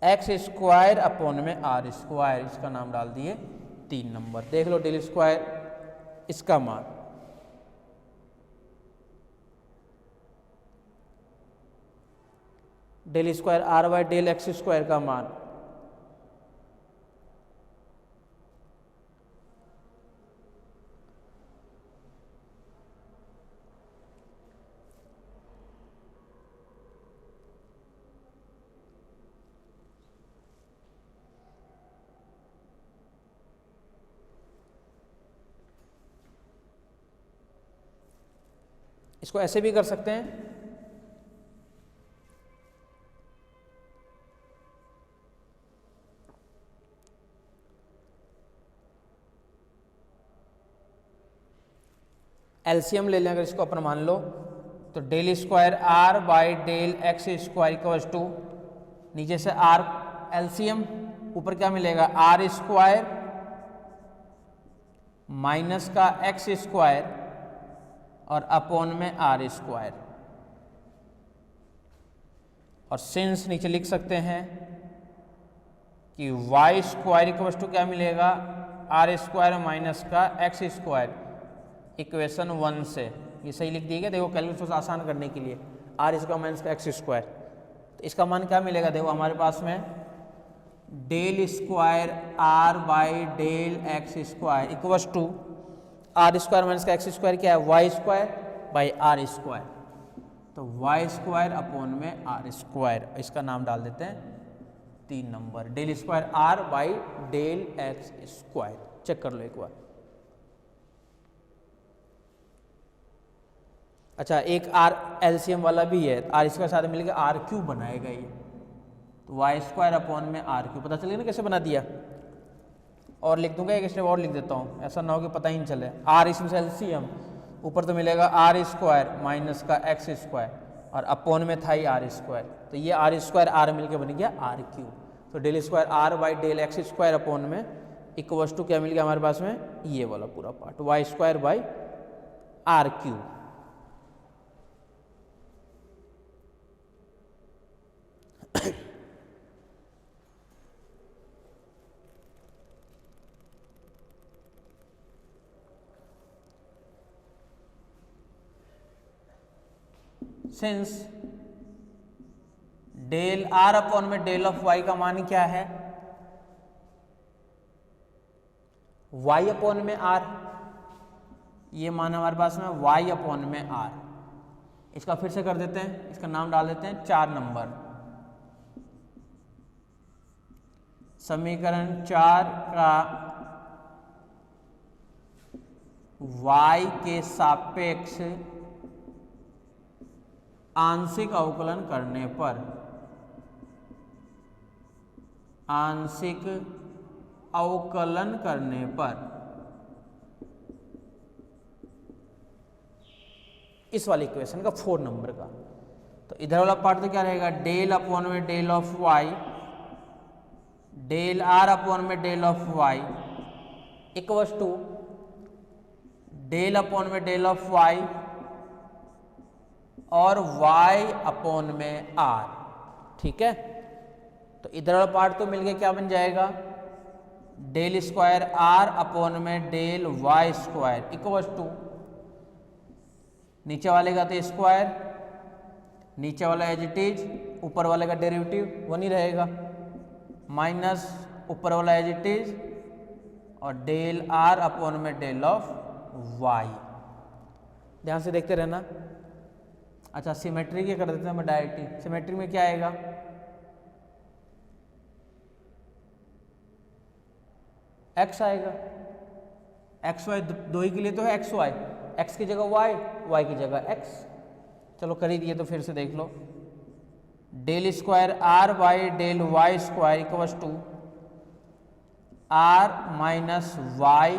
एक्स स्क्वायर अपॉन में आर स्क्वायर, इसका नाम डाल दिए 3 नंबर। देख लो डेल स्क्वायर इसका मान, del square are by del x square का मान, इसको ऐसे भी कर सकते हैं, एलसीएम ले लें अगर इसको अपन मान लो, तो del square are by del x square equals to, नीचे से आर एलसीएम, ऊपर क्या मिलेगा, आर स्क्वायर माइनस का एक्स स्क्वायर और अपॉन में आर स्क्वायर, और सिंस नीचे लिख सकते हैं कि वाई स्क्वायर इक्वल्स टू क्या मिलेगा, आर स्क्वायर माइनस का एक्स स्क्वायर, इक्वेशन 1 से ये सही लिख दिया गया। देखो कैलकुलेशन आसान करने के लिए, आर स्क्वायर माइनस का एक्स स्क्वायर, तो इसका मान क्या मिलेगा, देखो हमारे पास में del square are by del x square equals to are square minus का एक्स स्क्वायर क्या है, Y square by are square, तो वाई स्क्वायर अपॉन में आर स्क्वायर, इसका नाम डाल देते हैं 3 नंबर, del square are by del x square. Check कर लो एक बार। अच्छा, एक आर एलसीएम वाला भी है, आर स्क्वायर साथ मिलकर आर क्यूब बनाएगा ये, तो वाई स्क्वायर अपॉन में आर क्यूब, पता चलेगा ना कैसे बना दिया, और लिख दूंगा एक स्टेप और लिख देता हूँ, ऐसा ना हो कि पता ही नहीं चले, आर इसमें से एलसीएम, ऊपर तो मिलेगा आर स्क्वायर माइनस का एक्स स्क्वायर और अपॉन में था ही आर स्क्वायर, तो ये आर स्क्वायर आर मिलकर बन गया आर क्यूब, तो del square are by del x square upon में इक्वल्स टू क्या मिल गया हमारे पास में, ये वाला पूरा part Y square by are cube. Since del are upon में डेल ऑफ वाई का मान क्या है, वाई अपॉन में आर, ये मान हमारे पास में वाई अपॉन में आर, इसका फिर से कर देते हैं, इसका नाम डाल देते हैं 4 नंबर, समीकरण 4 का y के सापेक्ष आंशिक अवकलन करने पर, आंशिक अवकलन करने पर इस वाली इक्वेशन का 4 नंबर का, तो इधर वाला पार्ट तो क्या रहेगा, डेल अपॉन में del of y, del are upon में del of y equals to del upon में डेल ऑफ वाई और y अपॉन में r, ठीक है। तो इधर वाला पार्ट तो मिल गया, क्या बन जाएगा, डेल स्क्वायर आर अपॉन में del Y square equal to, नीचे वाले का तो स्क्वायर, नीचे वाला एज इट इज, ऊपर वाले का डेरिवेटिव वो नहीं रहेगा, माइनस ऊपर वाला एज इट इज और डेल आर अपॉन में डेल ऑफ वाई। ध्यान से देखते रहना। अच्छा सिमेट्री के कर देते हैं मैं डायरेक्ट ही। सिमेट्री में क्या आएगा, एक्स आएगा, एक्स वाई दो ही के लिए तो है एक्स वाई, एक्स की जगह वाई, वाई की जगह एक्स। चलो कर ही दिए तो फिर से देख लो, del square are by del Y square equal to are minus y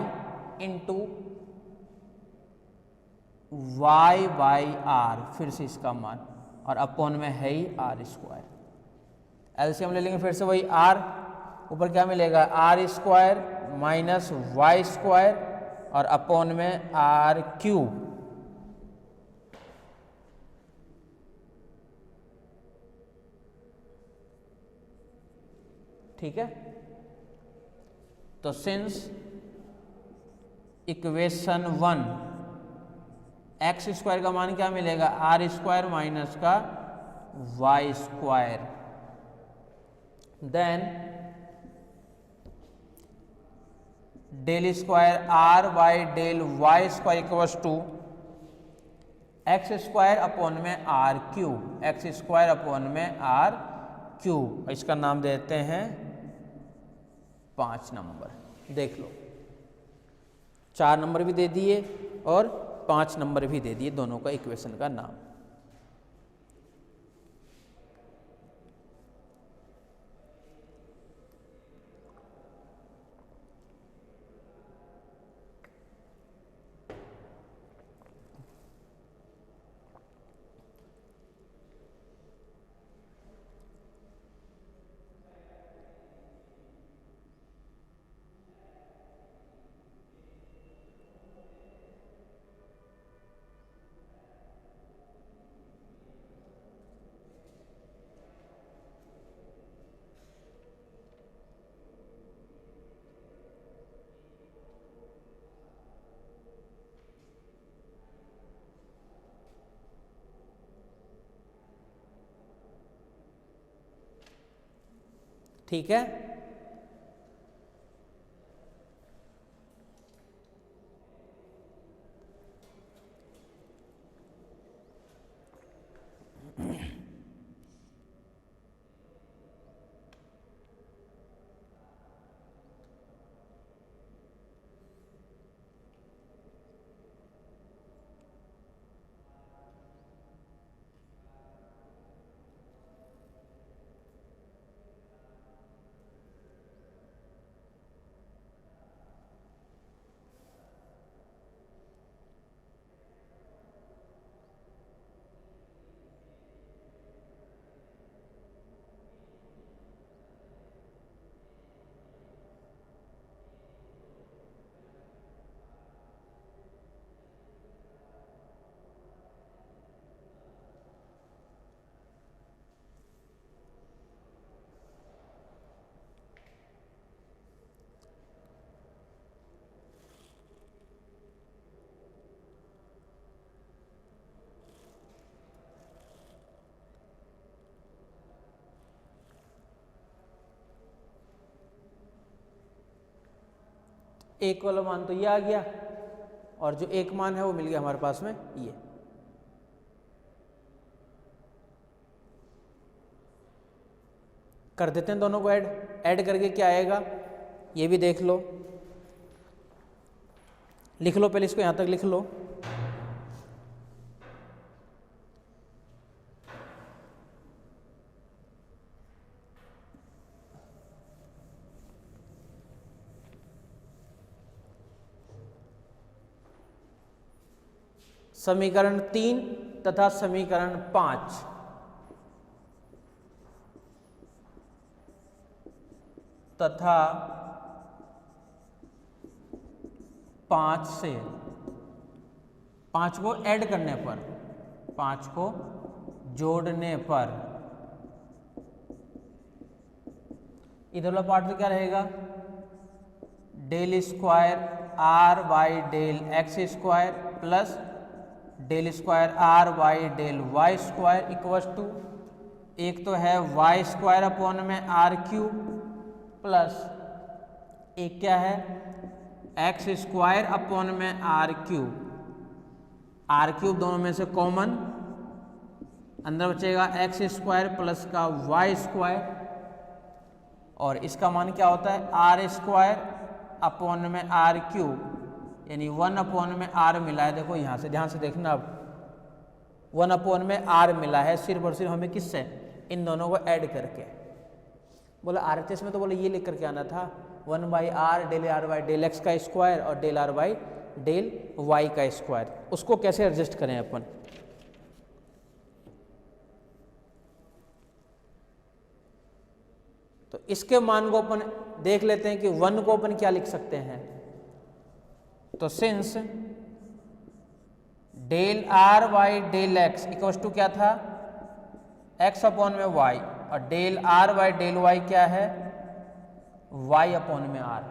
into y by r, फिर से इसका मान, और अपॉन में है ही आर स्क्वायर। एलसीएम ले लेंगे फिर से वही आर, ऊपर क्या मिलेगा, are square minus Y square और अपॉन में आर क्यूब। ठीक है, तो सिंस इक्वेशन 1 एक्स स्क्वायर का मान क्या मिलेगा, आर स्क्वायर माइनस का Y square, then del square are by del Y square equals to x square upon में are cube, x square upon में आर क्यूब। इसका नाम देते हैं 5 नंबर। देख लो 4 नंबर भी दे दिए और 5 नंबर भी दे दिए, दोनों का इक्वेशन का नाम। ठीक है, एक वाला मान तो ये आ गया और जो एक मान है वो मिल गया हमारे पास में ये। कर देते हैं दोनों को ऐड करके क्या आएगा ये भी देख लो, लिख लो पहले इसको, यहां तक लिख लो। समीकरण 3 तथा समीकरण 5 तथा 5 से 5 को ऐड करने पर, 5 को जोड़ने पर इधर वाला पार्ट तो क्या रहेगा, del square are by del x square plus del square are by del Y square equals to, एक तो है वाई स्क्वायर अपॉन में आर क्यूब प्लस एक क्या है एक्स स्क्वायर अपॉन में आर क्यूब दोनों में से कॉमन, अंदर बचेगा एक्स स्क्वायर प्लस का वाई स्क्वायर और इसका मान क्या होता है आर स्क्वायर अपॉन में आर क्यूब, यानी 1 अपॉन में आर मिला है। देखो यहाँ से ध्यान से देखना, अब 1 अपॉन में आर मिला है सिर्फ और सिर्फ हमें किससे, इन दोनों को ऐड करके। बोला RHS में तो बोले ये लिख करके आना था 1 by R del are by del x का स्क्वायर और del are by del Y का स्क्वायर। उसको कैसे एडजस्ट करें अपन, तो इसके मान को अपन देख लेते हैं कि 1 को अपन क्या लिख सकते हैं। तो since del are by del X equal to क्या था एक्स अपॉन में वाई और del are by del Y क्या है वाई अपॉन में आर।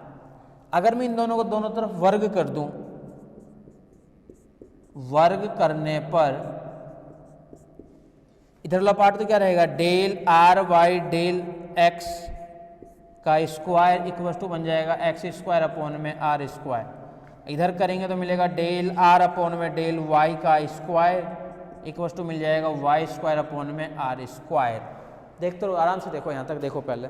अगर मैं इन दोनों को दोनों तरफ वर्ग कर दूं, वर्ग करने पर इधर वाला पार्ट तो क्या रहेगा del are by del x का स्क्वायर इक्वल टू बन जाएगा एक्स स्क्वायर अपॉन में आर स्क्वायर। इधर करेंगे तो मिलेगा डेल आर अपॉन में डेल वाई का स्क्वायर इक्वल टू मिल जाएगा वाई स्क्वायर अपॉन में आर स्क्वायर। देखते रहो आराम से, देखो यहां तक देखो पहले।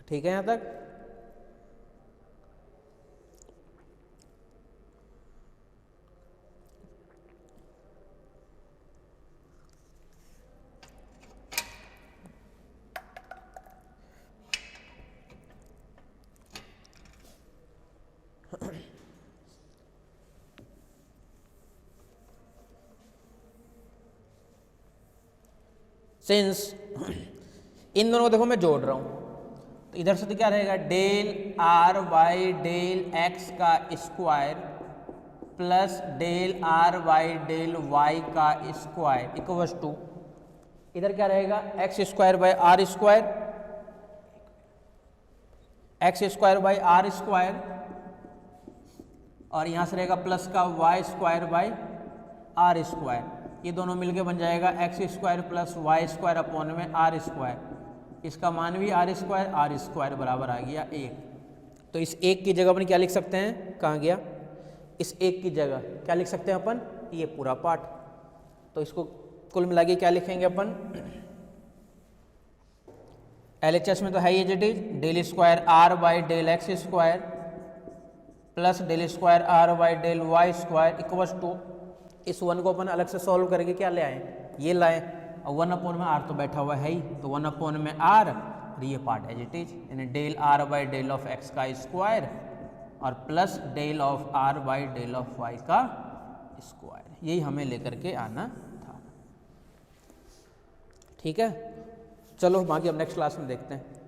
ठीक है यहां तक। सिंस इन दोनों को देखो मैं जोड़ रहा हूं, तो इधर से तो क्या रहेगा del are by del x का square plus del are by del Y का स्क्वायर इक्वल्स टू इधर क्या रहेगा x square by are square, x square by are square और यहां से रहेगा प्लस का Y square by are square. ये दोनों मिलके बन जाएगा x square plus y square upon में आर स्क्वायर। इसका मान भी आर स्क्वायर बराबर आ गया 1। तो इस 1 की जगह अपन क्या लिख सकते हैं, कहाँ गया, इस 1 की जगह क्या लिख सकते हैं अपन, ये पूरा पार्ट। तो इसको कुल मिला के क्या लिखेंगे अपन, LHS में तो है ये जेडी del square are by del x square plus del square are by del Y square equals to इस 1 को अपन अलग से सॉल्व करके क्या ले आए, ये लाए, और 1 में आर तो बैठा हुआ है ही, तो 1 में आर, और ये पार्ट एज इट इज, यानी del are by del of x का स्क्वायर और plus del of R by del of Y का स्क्वायर, यही हमें लेकर के आना था। ठीक है, चलो बाकी अब नेक्स्ट क्लास में देखते हैं।